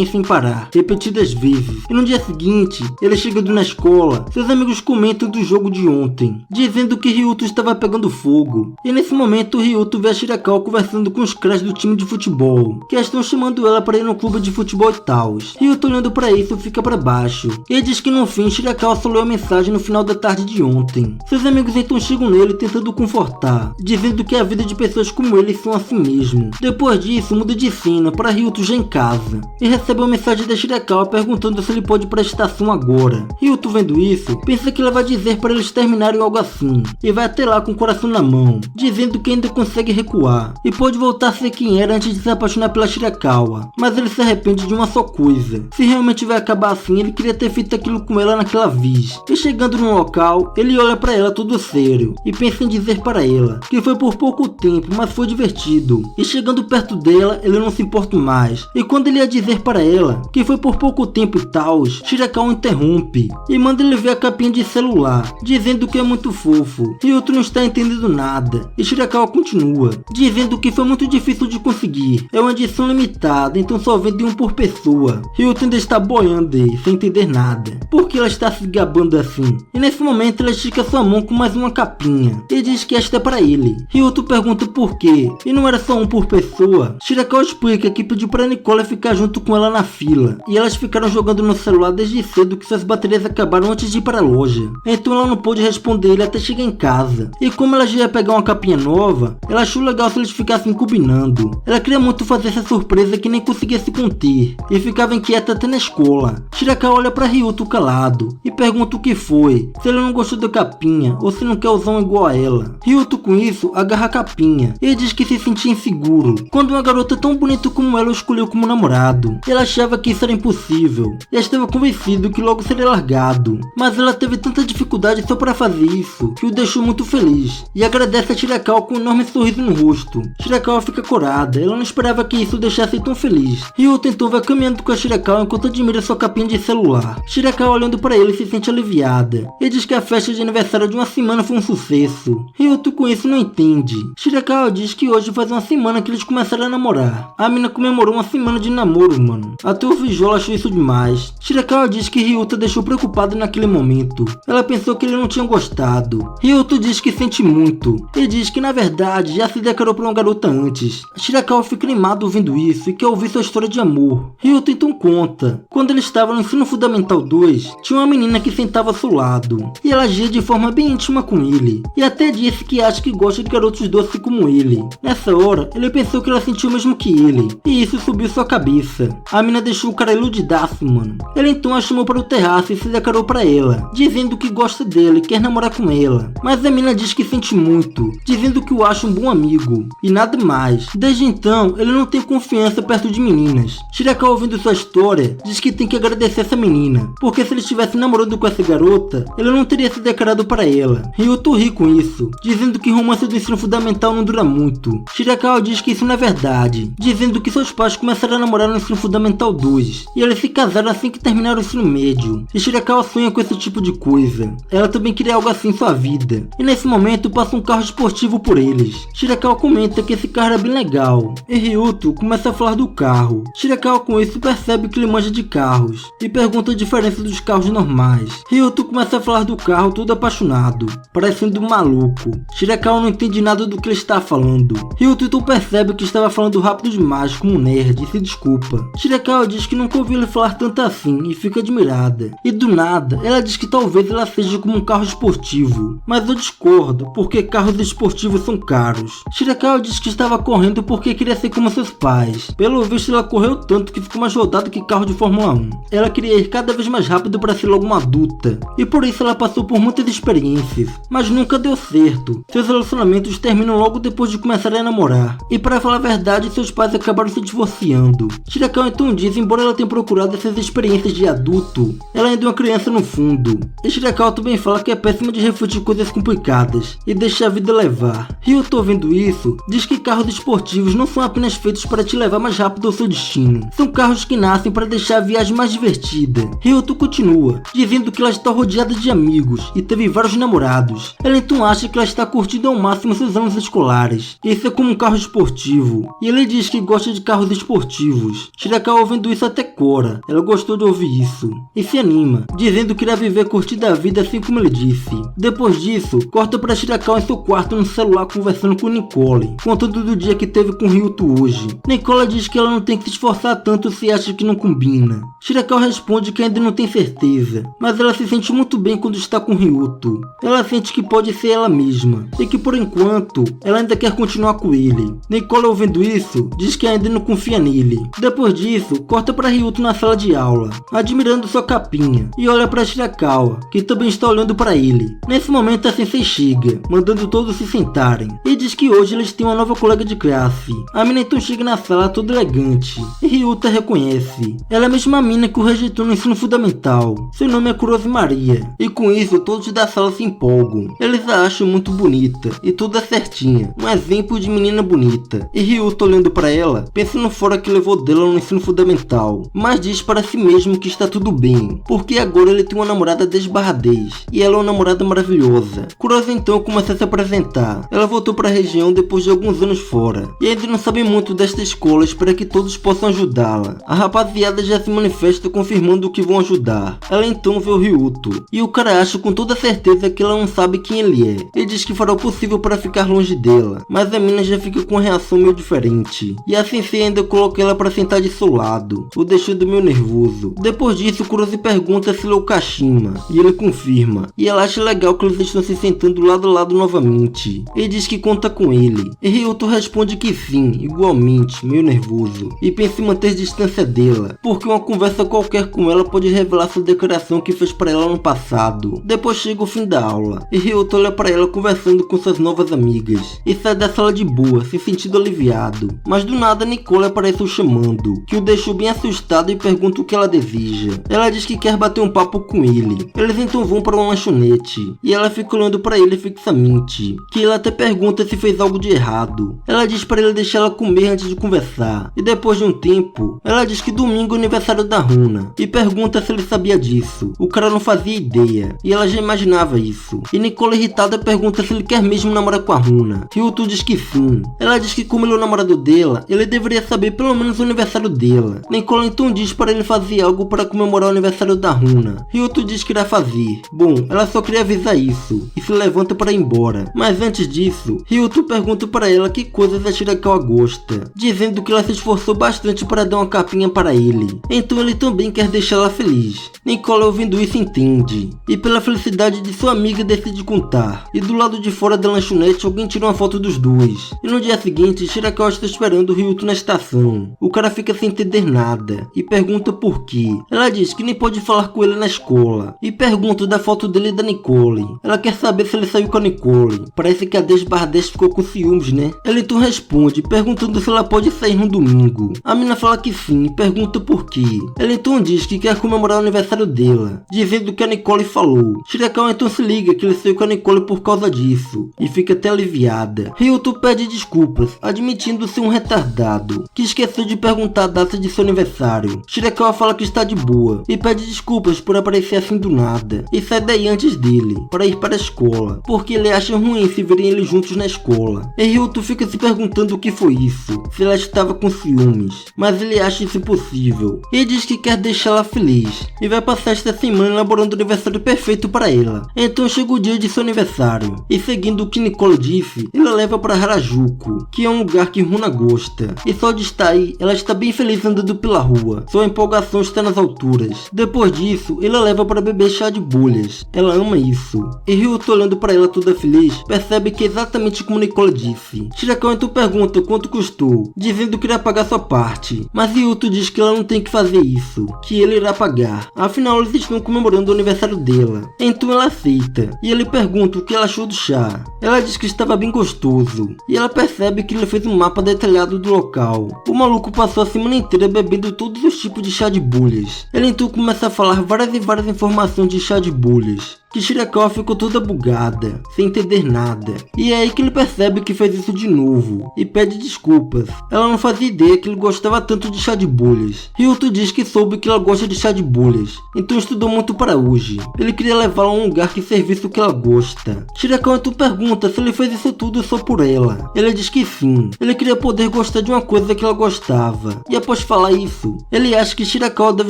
sem parar, repetidas vezes. E no dia seguinte, ele chegando na escola, seus amigos comentam do jogo de ontem, dizendo que Ryuto estava pegando fogo. E nesse momento Ryuto vê a Shirakawa conversando com os caras do time de futebol, que estão chamando ela para ir no clube de futebol e tal. Ryuto olhando para isso fica para baixo, e diz que no fim Shirakawa só leu a mensagem no final da tarde de ontem. Seus amigos então chegam nele tentando confortar, dizendo que a vida de pessoas como ele são assim mesmo. Depois disso muda de cena para Ryuto já em casa, e recebe uma mensagem da Shirakawa perguntando se ele pode ir para a estação agora. Ryuto vendo isso, pensa que ela vai dizer para eles terminarem algo assim, e vai até lá com o coração na mão, dizendo que ainda consegue recuar, e pode voltar a ser quem era antes de se apaixonar pela Shirakawa. Mas ele se arrepende de uma só coisa, se realmente vai acabar assim, ele queria ter feito aquilo com ela naquela vez. E chegando no local, ele olha para ela todo sério, e pensa em dizer para ela que foi por pouco tempo, mas foi divertido. E chegando perto dela, ele não se importa mais, e quando ele ia dizer para ela que foi por pouco tempo e tal, Shirakawa interrompe, e manda ele ver a capinha de celular, dizendo que é muito fofo. Ryuto não está entendendo nada, e Shirakawa continua, dizendo que foi muito difícil de conseguir, é uma edição limitada, então só vende um por pessoa. Ryuto ainda está boiando sem entender nada, porque ela está se gabando assim. e nesse momento ela estica sua mão com mais uma capinha e diz que esta é para ele. Ryuto pergunta por quê, e não era só um por pessoa. Shirakawa explica que pediu para Nicole ficar junto com ela na fila, e elas ficaram jogando no celular desde cedo que suas baterias acabaram antes de ir para a loja. Então ela não pôde responder ele até chegar em casa, e como ela já ia pegar uma capinha nova, ela achou legal se eles ficassem combinando. Ela queria muito fazer essa surpresa que nem conseguia se conter, e ficava inquieta até na escola. Shirakawa olha para Ryuto calado, e pergunta o que foi, se ele não gostou da capinha, ou se não quer usar um igual a ela. Ryuto com isso agarra a capinha, e diz que se sentia inseguro, quando uma garota tão bonita como ela o escolheu como namorado. Ela achava que isso era impossível, e estava convencido que logo seria largado, mas ela teve tanta dificuldade só para fazer isso, que o deixou muito feliz, e agradece a Shirakawa com um enorme sorriso no rosto. Shirakawa fica corada, ela não esperava que isso o deixasse tão feliz. Ryuto então vai caminhando com a Shirakawa enquanto admira sua capinha de celular. Shirakawa olhando para ele se sente aliviada, e diz que a festa de aniversário de uma semana foi um sucesso. Ryuto com isso não entende. Shirakawa diz que hoje faz uma semana que eles começaram a namorar. A mina comemorou uma semana de namoro, mano. Até o Vijola achou isso demais. Shirakawa diz que Ryuto deixou preocupado naquele momento. Ela pensou que ele não tinha gostado. Ryuto diz que sente muito, e diz que na verdade já se declarou para uma garota antes. Shirakawa fica animado ouvindo isso e quer ouvir sua história de amor. Ryuto então conta. Quando ele estava no ensino fundamental 2, tinha uma menina que sentava ao seu lado, e ela agia de forma bem íntima com ele, e até disse que acha que gosta de garotos doces como ele. Nessa hora, ele pensou que ela sentiu o mesmo que ele, e isso subiu sua cabeça. A mina deixou o cara iludidaço, mano. Ele então a chamou para o terraço e se declarou para ela, dizendo que gosta dele e quer namorar com ela. Mas a mina diz que sente muito, dizendo que o acha um bom amigo, e nada mais. Desde então, ele não tem confiança perto de meninas. Shirakawa, ouvindo sua história, diz que tem que agradecer essa menina, porque se ele estivesse namorando com essa garota, ele não teria se declarado para ela. Ryuto ri com isso, dizendo que romance do ensino fundamental não dura muito. Shirakawa diz que isso não é verdade, dizendo que seus pais começaram a namorar no ensino fundamental 2, e eles se casaram assim que terminaram o ensino médio. E Shirakawa sonha com esse tipo de coisa. Ela também queria algo assim em sua vida. E nesse momento passa um carro esportivo por eles. Shirakawa comenta que esse carro é bem legal, e Ryuto começa a falar do carro. Shirakawa com isso percebe que ele manja de carros, e pergunta a diferença dos carros normais. Ryuto começa a falar do carro todo apaixonado, parecendo um maluco. Shirakawa não entende nada do que ele está falando. Ryuto então percebe que estava falando rápido demais como um nerd e se desculpa. Shirakawa diz que nunca ouviu ele falar tanto assim e fica admirada. E do nada, ela diz que talvez ela seja como um carro esportivo, mas eu discordo, porque carros esportivos são caros. Shirakawa diz que estava correndo porque queria ser como seus pais. Pelo visto, ela correu tanto que ficou mais rodada que carro de Fórmula 1. Ela queria ir cada vez mais rápido para ser logo uma adulta, e por isso ela passou por muitas experiências, mas nunca deu certo. Seus relacionamentos terminam logo depois de começar a namorar, e para falar a verdade, seus pais acabaram se divorciando. Shirakawa então diz, embora ela tenha procurado essas experiências de adulto, ela ainda é uma criança no fundo. E Shirakawa também fala que é péssima de refletir coisas complicadas e deixar a vida levar. Ryuto, ouvindo isso, diz que carros esportivos não são apenas feitos para te levar mais rápido ao seu destino. São carros que nascem para deixar a viagem mais divertida. Ryuto continua, dizendo que ela está rodeada de amigos e teve vários namorados. Ela então acha que ela está curtindo ao máximo seus anos escolares. Isso é como um carro esportivo, e ele diz que gosta de carros esportivos. Shirakawa, ouvindo isso, até cora. Ela gostou de ouvir isso e se anima, dizendo que irá viver curtindo a vida assim como ele disse. Depois disso, corta para Shirakawa em seu quarto no celular conversando com Nicole, contando do dia que teve com Ryuto hoje. Nicole diz que ela não tem que se esforçar tanto se acha que não combina. Shirakawa responde que ainda não tem certeza, mas ela se sente muito bem quando está com Ryuto. Ela sente que pode ser ela mesma, e que por enquanto, ela ainda quer continuar com ele. Nicole, ouvindo isso, diz que ainda não confia nele. Depois disso, corta para Ryuto na sala de aula, admirando sua capinha, e olha para Shirakawa, que também está olhando para ele. Nesse momento a sensei chega, mandando todos se sentarem, e diz que hoje eles têm uma nova colega de classe. A mina então chega na sala toda elegante, e Ryuto a reconhece. Ela é a mesma mina que o rejeitou no ensino fundamental. Seu nome é Kurose Maria, e com isso todos da sala se empolgam. Eles a acham muito bonita, e toda certinha, um exemplo de menina bonita. E Ryuto, olhando para ela, pensa no fora que levou dela no ensino fundamental, mas diz para si mesmo que está tudo bem, porque agora ele tem uma namorada 10/10, e ela é uma namorada maravilhosa. Kurose então começa a se apresentar. Ela voltou para a região depois de alguns anos fora, e ainda não sabe muito desta escola, espera que todos possam ajudá-la. A rapaziada já se manifesta confirmando que vão ajudar. Ela então vê o Ryuto, e e o cara acha com toda certeza que ela não sabe quem ele é. Ele diz que fará o possível para ficar longe dela, mas a mina já fica com uma reação meio diferente. E a Sensei ainda coloca ela para sentar de seu lado, o deixando meio nervoso. Depois disso, Kurosi pergunta se ele é o Kashima, e ele confirma. E ela acha legal que eles estão se sentando lado a lado novamente. Ele diz que conta com ele, e Ryuto responde que sim, igualmente, meio nervoso, e pensa em manter distância dela, porque uma conversa qualquer com ela pode revelar sua declaração que fez para ela no passado. Depois chega o fim da aula, e Ryuto olha para ela conversando com suas novas amigas, e sai da sala de boa, se sentindo aliviado. Mas do nada Nicole aparece o chamando, que o deixou bem assustado e pergunta o que ela deseja. Ela diz que quer bater um papo com ele. Eles então vão para uma lanchonete, e ela fica olhando para ele fixamente, que ele até pergunta se fez algo de errado. Ela diz para ele deixar ela comer antes de conversar, e depois de um tempo, ela diz que domingo é o aniversário da Runa, e pergunta se ele sabia disso. O cara não fazia ideia, e ela já imaginava isso. E Nicole, irritada, pergunta se ele quer mesmo namorar com a Runa. Ryuto diz que sim. Ela diz que como ele é o namorado dela, ele deveria saber pelo menos o aniversário dela. Nicole então diz para ele fazer algo para comemorar o aniversário da Runa. Ryuto diz que irá fazer. Bom, ela só queria avisar isso, e se levanta para ir embora. Mas antes disso, Ryuto pergunta para ela que coisas a Shirakawa gosta, dizendo que ela se esforçou bastante para dar uma capinha para ele. Então ele também quer deixá-la feliz. Nicole, ouvindo isso, entende, e pela felicidade de sua amiga decide contar. E do lado de fora da lanchonete alguém tira uma foto dos dois. E no dia seguinte, Shirakawa está esperando o Ryuto na estação. O cara fica sem entender nada e pergunta por quê. Ela diz que nem pode falar com ele na escola, e pergunta da foto dele e da Nicole. Ela quer saber se ele saiu com a Nicole. Parece que a Desbardes ficou com ciúmes, né? Ela então responde, perguntando se ela pode sair no domingo. A mina fala que sim e pergunta por quê. Ela então diz que quer comemorar o aniversário dela, dizendo que a Nicole falou. Shirakawa então se liga que ele saiu com a Nicole por causa disso, e fica até aliviada. Ryuto pede desculpas, admitindo ser um retardado, que esqueceu de perguntar a data de seu aniversário. Shirakawa fala que está de boa, e pede desculpas por aparecer assim do nada, e sai daí antes dele, para ir para a escola, porque ele acha ruim se verem eles juntos na escola. E Ryuto fica se perguntando o que foi isso, se ela estava com ciúmes, mas ele acha isso impossível. E diz que quer deixá-la feliz, e vai passar esta semana elaborando o aniversário perfeito para ela. Então chega o dia de seu aniversário, e seguindo o que Nicole disse, ela leva para Harajuku, que é um lugar que Runa gosta, e só de estar aí, ela está bem feliz andando pela rua. Sua empolgação está nas alturas. Depois disso, ele a leva para beber chá de bolhas. Ela ama isso. E Ryuto, olhando para ela toda feliz, percebe que é exatamente como Nicole disse. Shirakawa então pergunta quanto custou, dizendo que irá pagar sua parte, mas Ryuto diz que ela não tem que fazer isso, que ele irá pagar. Afinal, eles estão comemorando o aniversário dela. Então ela aceita, e ele pergunta o que ela achou do chá. Ela diz que estava bem gostoso, e ela percebe que ele fez um mapa detalhado do local. O maluco passou a semana inteira bebendo todos os tipos de chá de bolhas. Ele então começa a falar várias informações de chá de bolhas, que Shirakawa ficou toda bugada, sem entender nada. E é aí que ele percebe que fez isso de novo, e pede desculpas. Ela não fazia ideia que ele gostava tanto de chá de bolhas. Ryuto diz que soube que ela gosta de chá de bolhas, então estudou muito para hoje. Ele queria levá-la a um lugar que servisse o que ela gosta. Shirakawa então pergunta se ele fez isso tudo só por ela. Ela diz que sim, ele queria poder gostar de uma coisa que ela gostava. E após falar isso, ele acha que Shirakawa deve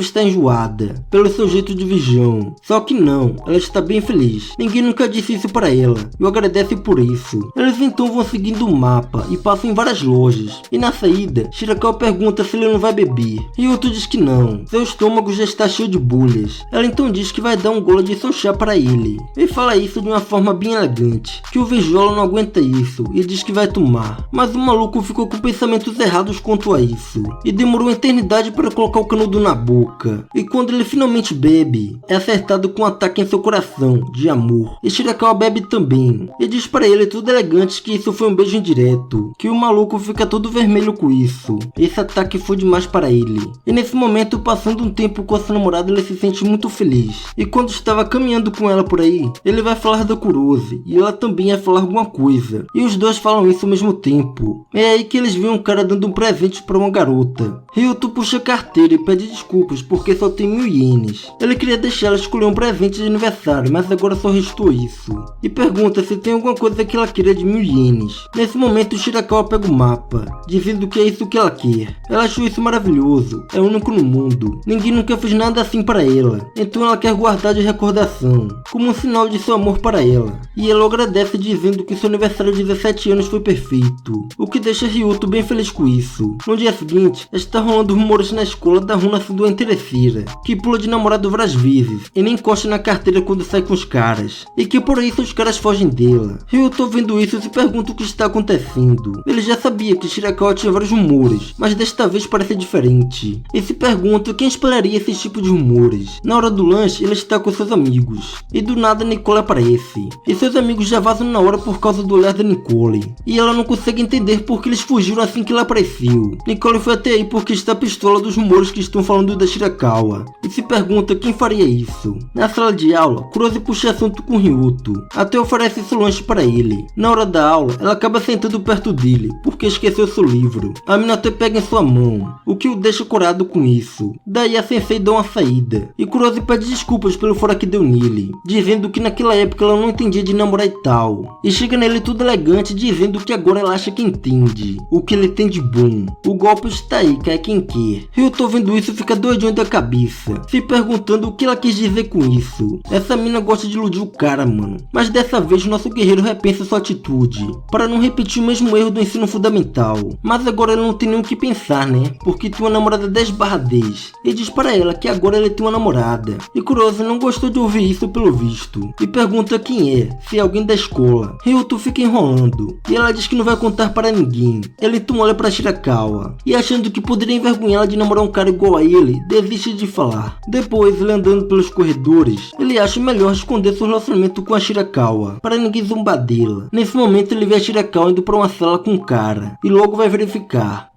estar enjoada, pelo seu jeito de virgão. Só que não, ela está bem feliz. Ninguém nunca disse isso para ela, e o agradece por isso. Eles então vão seguindo o mapa e passam em várias lojas. E na saída, Shirakawa pergunta se ele não vai beber. Ryuto diz que não, seu estômago já está cheio de bolhas. Ela então diz que vai dar um gole de seu chá para ele. Ele fala isso de uma forma bem elegante, que o Vijola não aguenta isso e diz que vai tomar. Mas o maluco ficou com pensamentos errados quanto a isso, e demorou uma eternidade para colocar o canudo na boca. E quando ele finalmente bebe, é acertado com um ataque em seu coração, de amor. E Shirakawa bebe também, e diz para ele tudo elegante que isso foi um beijo indireto, que o maluco fica todo vermelho com isso. Esse ataque foi demais para ele. E nesse momento, passando um tempo com a sua namorada, ele se sente muito feliz. E quando estava caminhando com ela por aí, ele vai falar da Kurosi, e ela também vai falar alguma coisa. E os dois falam isso ao mesmo tempo. É aí que eles veem um cara dando um presente para uma garota. Ryuto puxa a carteira e pede desculpas porque só tem 1000 ienes. Ele queria deixar ela escolher um presente de aniversário, mas agora só restou isso. E pergunta se tem alguma coisa que ela queira de 1000 ienes. Nesse momento Shirakawa pega o mapa, dizendo que é isso que ela quer. Ela achou isso maravilhoso, é único no mundo. Ninguém nunca fez nada assim para ela, então ela quer guardar de recordação, como um sinal de seu amor para ela. E ela agradece dizendo que seu aniversário de 17 anos foi perfeito, o que deixa Ryuto bem feliz com isso. No dia seguinte, está rolando rumores na escola da Runa sendo uma interesseira, que pula de namorado várias vezes e nem encosta na carteira quando sai com os caras, e que por isso os caras fogem dela. Ryuto vendo isso se pergunta o que está acontecendo. Ele já sabia que Shirakawa tinha vários rumores, mas desta vez parece diferente, e se pergunta quem espalharia esse tipo de rumores. Na hora do lanche ele está com seus amigos, e do nada Nicole aparece, e seus amigos já vazam na hora por causa do olhar da Nicole, e ela não consegue entender por que eles fugiram assim que ela apareceu. Nicole foi até aí porque está pistola dos rumores que estão falando da Shirakawa, e se pergunta quem faria isso. Na sala de aula, Kurose puxa assunto com Ryuto, até oferece seu lanche para ele. Na hora da aula, ela acaba sentando perto dele, porque esqueceu seu livro. A mina até pega em sua mão, o que o deixa corado com isso. Daí a sensei dá uma saída, e Kurose pede desculpas pelo fora que deu nele, dizendo que naquela época ela não entendia de namorar e tal. E chega nele tudo elegante, dizendo que agora ela acha que entende o que ele tem de bom. O golpe está aí, cai quem quer. Ryuto vendo isso fica doidinho da cabeça, se perguntando o que ela quis dizer com isso. Essa mina gosta de iludir o cara, mano. Mas dessa vez nosso guerreiro repensa sua atitude, para não repetir o mesmo erro do ensino fundamental. Mas agora ele não tem nem o que pensar, né? Porque tem uma namorada 10/10. E diz para ela que agora ele tem uma namorada. E Kurose não gostou de ouvir isso pelo visto, e pergunta quem é, se é alguém da escola. Ryuto fica enrolando, e ela diz que não vai contar para ninguém. Ele então olha para Shirakawa, e achando que poderia envergonhá-la de namorar um cara igual a ele, desiste de falar. Depois, ele andando pelos corredores, ele acha melhor esconder seu relacionamento com a Shirakawa, para ninguém zombar dela. Nesse momento ele vê a Shirakawa indo para uma sala com um cara, e logo vai verificar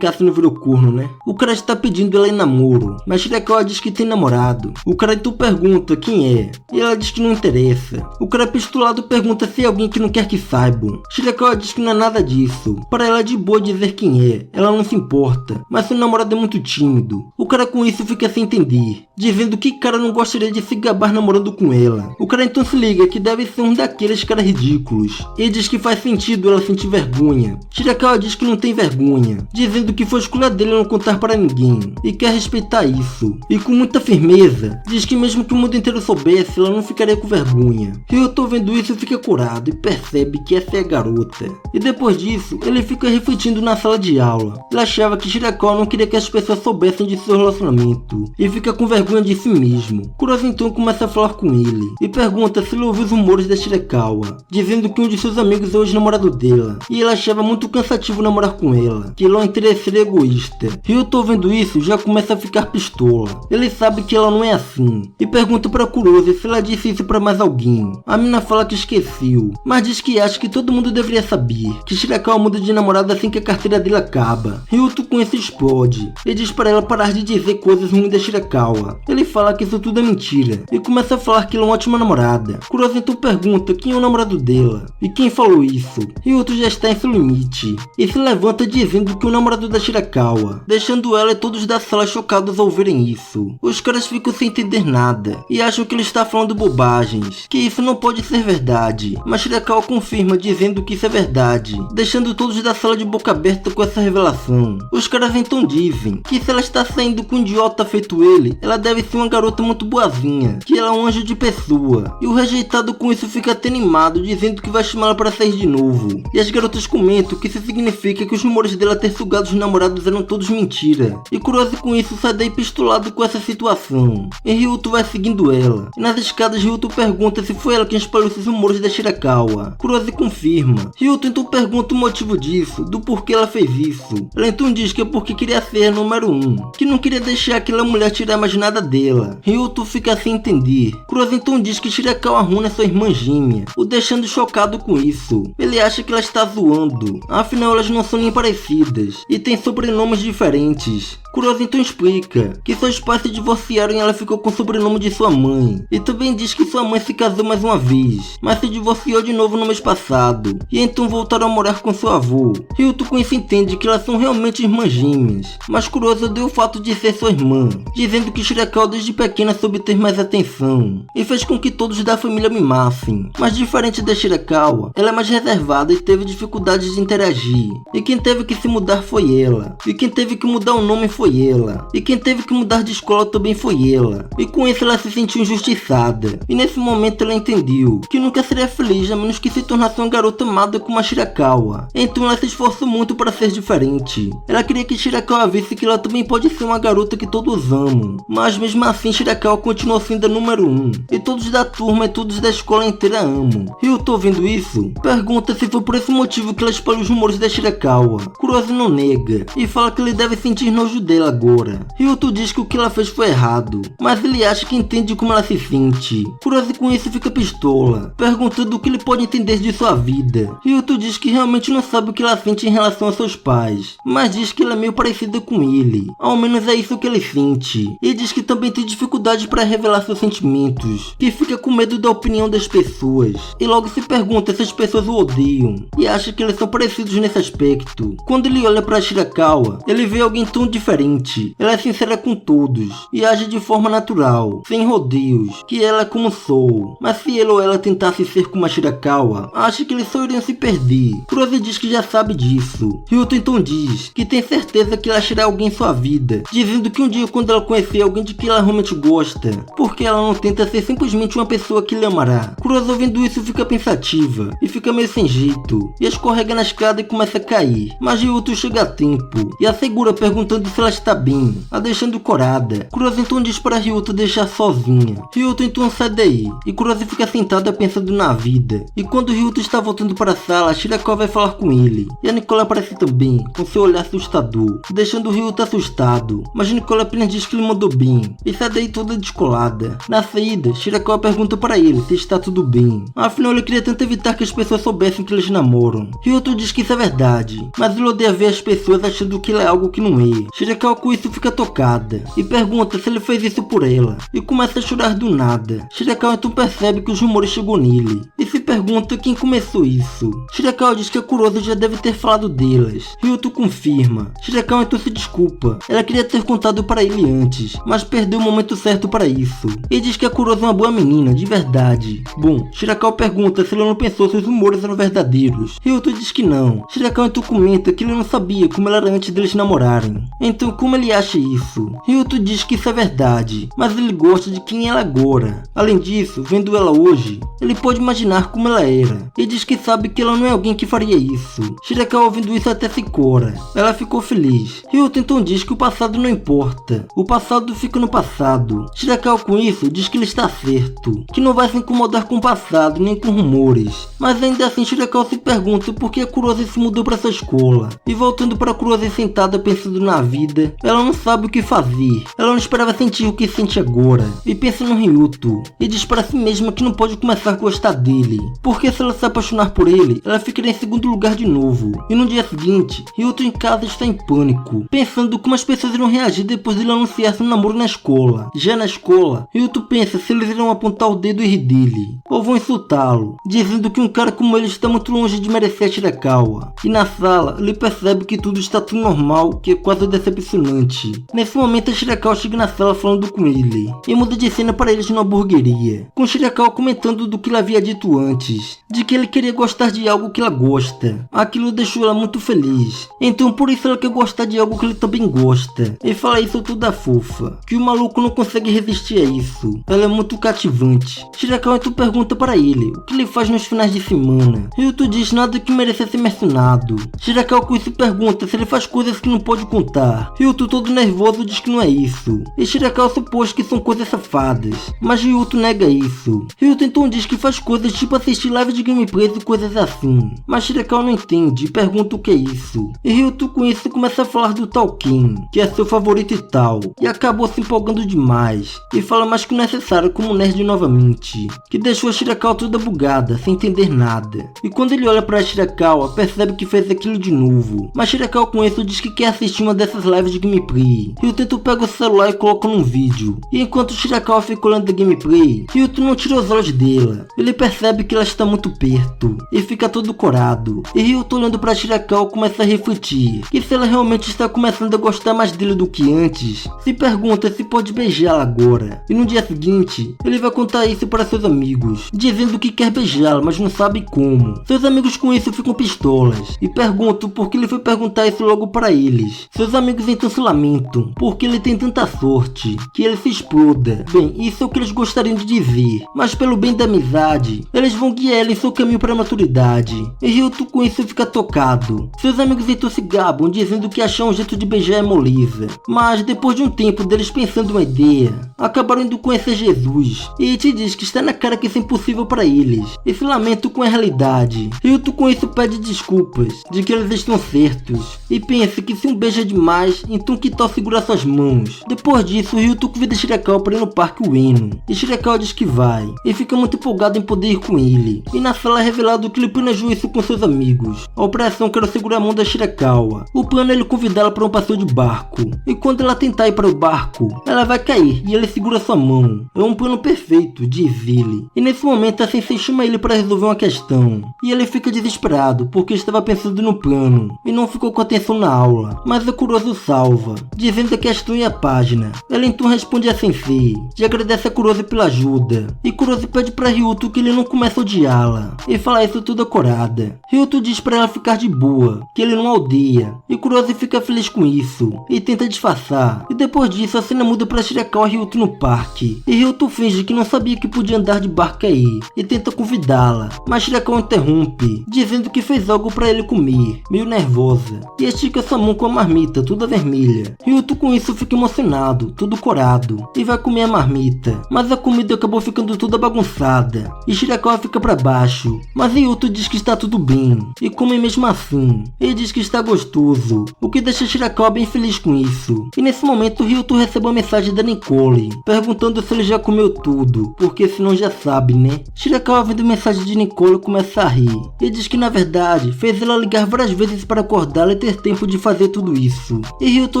se não virou corno, né? O cara está pedindo ela em namoro, mas Shirakawa diz que tem namorado. O cara então pergunta quem é, e ela diz que não interessa. O cara pistolado pergunta se é alguém que não quer que saibam. Shirakawa diz que não é nada disso, para ela de boa dizer quem é, ela não se importa, mas seu namorado é muito tímido. O cara com isso fica sem entender, dizendo que cara não gostaria de se gabar namorando com ela. O cara então se liga que deve ser um daqueles caras ridículos, e diz que faz sentido ela sentir vergonha. Shirakawa diz que não tem vergonha, dizendo que foi escolha dele não contar para ninguém, e quer respeitar isso. E com muita firmeza, diz que mesmo que o mundo inteiro soubesse, ela não ficaria com vergonha. Ryuto vendo isso fica curado, e percebe que essa é a garota. E depois disso, ele fica refletindo na sala de aula. Ele achava que Shirakawa não queria que as pessoas soubessem de seu relacionamento, e fica com vergonha de si mesmo. Kurose então começa a falar com ele, e pergunta se ele ouviu os rumores da Shirakawa, dizendo que um de seus amigos é o ex-namorado dela, e ele achava muito cansativo namorar com ela, que ela é um interesseiro egoísta. Ryuto vendo isso já começa a ficar pistola. Ele sabe que ela não é assim, e pergunta para Kurose se ela disse isso para mais alguém. A mina fala que esqueceu, mas diz que acha que todo mundo deveria saber que Shirakawa muda de namorada assim que a carteira dele acaba. Ryuto com isso explode, e diz para ela parar de dizer coisas ruins da Shirakawa. Ele fala que isso tudo é mentira, e começa a falar que ela é uma ótima namorada. Kurose então pergunta quem é o namorado dela, e quem falou isso. Ryuto já está em seu limite, e se levanta dizendo que o namorado da Shirakawa, deixando ela e todos da sala chocados ao verem isso. Os caras ficam sem entender nada, e acham que ele está falando bobagens, que isso não pode ser verdade, mas Shirakawa confirma dizendo que isso é verdade, deixando todos da sala de boca aberta com essa revelação. Os caras então dizem que se ela está saindo com um idiota feito ele, ela deve ser uma garota muito boazinha, que ela é um anjo de pessoa. E o rejeitado com isso fica até animado, dizendo que vai chamá-la para sair de novo. E as garotas comentam que isso significa que os rumores dela ter sugado os namorados eram todos mentira. E Kurose com isso sai daí pistolado com essa situação. E Ryuto vai seguindo ela. E nas escadas Ryuto pergunta se foi ela quem espalhou esses rumores da Shirakawa. Kurose confirma. Ryuto então pergunta o motivo disso, do porquê ela fez isso. Ela então diz que é porque queria ser a número 1, que não queria deixar aquela mulher tirar mais nada dela. Ryuto fica sem entender. Kurose então diz que Shirakawa Runa é sua irmã gêmea, o deixando chocado com isso. Ele acha que ela está zoando, afinal elas não são nem parecidas, e têm sobrenomes diferentes. Kurosa então explica que seus pais se divorciaram e ela ficou com o sobrenome de sua mãe. E também diz que sua mãe se casou mais uma vez, mas se divorciou de novo no mês passado, e então voltaram a morar com seu avô. Ryuto com isso entende que elas são realmente irmãs gêmeas, mas Kurosa odeia o fato de ser sua irmã, dizendo que Shirakawa desde pequena soube ter mais atenção, e fez com que todos da família mimassem. Mas diferente da Shirakawa, ela é mais reservada e teve dificuldades de interagir, e quem teve que se mudar foi ela, e quem teve que mudar o nome foi ela, e quem teve que mudar de escola também foi ela, e com isso ela se sentiu injustiçada, e nesse momento ela entendeu que nunca seria feliz a menos que se tornasse uma garota amada como a Shirakawa. Então ela se esforçou muito para ser diferente. Ela queria que Shirakawa visse que ela também pode ser uma garota que todos amam, mas mesmo assim Shirakawa continuou sendo a número 1, e todos da turma e todos da escola inteira amam. Ryuto, ouvindo isso, pergunta se foi por esse motivo que ela espalhou os rumores da Shirakawa. Kurosa não nega e fala que ele deve sentir nojo dela agora. Ryuto diz que o que ela fez foi errado, mas ele acha que entende como ela se sente. Kurosa com isso fica pistola, perguntando o que ele pode entender de sua vida. Ryuto diz que realmente não sabe o que ela sente em relação a seus pais, mas diz que ela é meio parecida com ele, ao menos é isso que ele sente. E diz que também tem dificuldade para revelar seus sentimentos, que fica com medo da opinião das pessoas, e logo se pergunta se as pessoas o odeiam, e acha que eles são parecidos nesse aspecto. Quando ele olha para Shirakawa, ele vê alguém tão diferente. Ela é sincera com todos, e age de forma natural, sem rodeios, que ela é como sou. Mas se ele ou ela tentasse ser como a Shirakawa, acha que eles só iriam se perder. Kurosa diz que já sabe disso. Ryuto então diz que tem certeza que ela achará alguém em sua vida, dizendo que um dia quando ela conhecer alguém de que ela realmente gosta, porque ela não tenta ser simplesmente uma pessoa que lhe amará. Kurosa ouvindo isso fica pensativa, e fica meio sem jeito, e escorrega na escada e começa a cair. Mas Ryuto chega a tempo, e a segura perguntando se ela está bem, a deixando corada. Kurosa então diz para Ryuto deixar sozinha. Ryuto então sai daí, e Kurosa fica sentada pensando na vida. E quando Ryuto está voltando para a sala, Shirakawa vai falar com ele, e a Nicole aparece também, com seu olhar assustador, deixando Ryuto assustado. Mas Nicole apenas diz que ele mandou bem, e sai daí toda descolada. Na saída, Shirakawa pergunta para ele se está tudo bem, afinal ele queria tanto evitar que as pessoas soubessem que eles namoram. Ryuto diz que isso é verdade, mas ele odeia ver as pessoas achando que ele é algo que não é. Shirakawa com isso fica tocada, e pergunta se ele fez isso por ela, e começa a chorar do nada. Shirakawa então percebe que os rumores chegou nele, e se pergunta quem começou isso. Shirakawa diz que a Kurosa já deve ter falado delas. Ryuto confirma. Shirakawa então se desculpa, ela queria ter contado para ele antes, mas perdeu o momento certo para isso, e diz que a Kurosa é uma boa menina, de verdade. Bom, Shirakawa pergunta se ela não pensou se os rumores eram verdadeiros. Ryuto diz que não. Shirakawa então comenta que ele não sabia como ela era antes deles namorarem. Então como ele acha isso? Ryuto diz que isso é verdade, mas ele gosta de quem ela é agora. Além disso, vendo ela hoje, ele pode imaginar como ela era, e diz que sabe que ela não é alguém que faria isso. Shirakawa ouvindo isso até se cora. Ela ficou feliz. Ryuto então diz que o passado não importa, o passado fica no passado. Shirakawa com isso diz que ele está certo, que não vai se incomodar com o passado nem com rumores. Mas ainda assim Shirakawa se pergunta por que a Kurosa se mudou para essa escola. E voltando para Kurosa sentada pensando na vida, ela não sabe o que fazer. Ela não esperava sentir o que sente agora, e pensa no Ryuto, e diz para si mesma que não pode começar a gostar dele, porque se ela se apaixonar por ele, ela ficaria em segundo lugar de novo. E no dia seguinte, Ryuto em casa está em pânico, pensando como as pessoas irão reagir depois de ele anunciar seu namoro na escola. Já na escola, Ryuto pensa se eles irão apontar o dedo e rir dele, ou vão insultá-lo, dizendo que um cara como ele está muito longe de merecer a Shirakawa. E na sala, ele percebe que tudo está tão normal que é quase decepcionante. Nesse momento, a Shirakawa chega na sala falando com ele, e muda de cena para eles numa hamburgueria, com Shirakawa comentando do que ela havia dito antes, de que ele queria gostar de algo que ela gosta. Aquilo deixou ela muito feliz, então por isso ela quer gostar de algo que ele também gosta, e fala isso toda fofa, que o maluco não consegue resistir a isso. Ela é muito cativante. Shirakawa então pergunta para ele o que ele faz nos finais de semana. Ryuto diz nada que mereça ser mencionado. Shirakawa com isso pergunta se ele faz coisas que não pode contar. Ryuto todo nervoso diz que não é isso, e Shirakawa supôs que são coisas safadas, mas Ryuto nega isso. Ryuto então diz que faz coisas tipo assistir live de gameplays e coisas assim, mas Shirakawa não entende e pergunta o que é isso. E Ryuto com isso começa a falar do Tolkien, que é seu favorito e tal, e acabou se empolgando demais, e fala mais que o necessário como nerd novamente, que deixou a Shirakawa toda bugada, sem entender nada. E quando ele olha para Shirakawa, percebe que fez aquilo de novo, mas Shirakawa com isso diz que quer assistir uma dessas lives live de gameplay. Ryuto pega o celular e coloca num vídeo. E enquanto Shirakawa fica olhando a gameplay, Ryuto não tira os olhos dela. Ele percebe que ela está muito perto e fica todo corado. E Ryuto, olhando para Shirakawa, começa a refletir que se ela realmente está começando a gostar mais dele do que antes, se pergunta se pode beijá-la agora. E no dia seguinte, ele vai contar isso para seus amigos, dizendo que quer beijá-la, mas não sabe como. Seus amigos com isso ficam pistolas e perguntam por que ele foi perguntar isso logo para eles. Seus amigos então se lamentam porque ele tem tanta sorte que ele se exploda. Bem, isso é o que eles gostariam de dizer, mas pelo bem da amizade, eles vão guiar ela em seu caminho para a maturidade. E Ryuto com isso fica tocado. Seus amigos então se gabam, dizendo que achar um jeito de beijar é moleza. Mas depois de um tempo deles pensando uma ideia, acabaram indo conhecer Jesus. E te diz que está na cara que isso é impossível para eles, e se lamentam com a realidade. Ryuto com isso pede desculpas, de que eles estão certos, e pensa que se um beijo é demais, então que tal segurar suas mãos. Depois disso, Ryuto convida Shirakawa para ir no parque Ueno, e Shirakawa diz que vai, e fica muito empolgado em poder ir com ele. E na sala é revelado que ele planejou isso com seus amigos. A operação que era segurar a mão da Shirakawa. O plano é ele convidá-la para um passeio de barco, e quando ela tentar ir para o barco, ela vai cair e ele segura sua mão. É um plano perfeito, diz ele. E nesse momento a Sensei chama ele para resolver uma questão, e ele fica desesperado porque estava pensando no plano e não ficou com atenção na aula. Mas o Kurozu salva, dizendo a questão e a página. Ela então responde a Sensei e agradece a Kurozu pela ajuda, e Kurozu pede para Ryuto que ele não comece a odiá-la e fala isso toda corada. Ryuto diz para ela ficar de boa, que ele não a odeia, e Kurozu fica feliz com isso e tenta disfarçar. E depois disso a cena muda para Shirakawa e Ryuto no parque, e Ryuto finge que não sabia que podia andar de barco aí e tenta convidá-la, mas Shirakawa interrompe, dizendo que fez algo para ele comer, meio nervosa, e estica sua mão com a marmita toda vermelha. Ryuto com isso fica emocionado, todo corado, e vai comer a marmita, mas a comida acabou ficando toda bagunçada, e Shirakawa fica para baixo, mas Ryuto diz que está tudo bem, e come mesmo assim. Ele diz que está gostoso, o que deixa Shirakawa bem feliz com isso. E nesse momento Ryuto recebe uma mensagem da Nicole, perguntando se ele já comeu tudo, porque senão já sabe, né? Shirakawa, vendo a mensagem de Nicole, começa a rir, e diz que na verdade fez ela ligar várias vezes para acordá-la e ter tempo de fazer tudo isso. E Ryuto,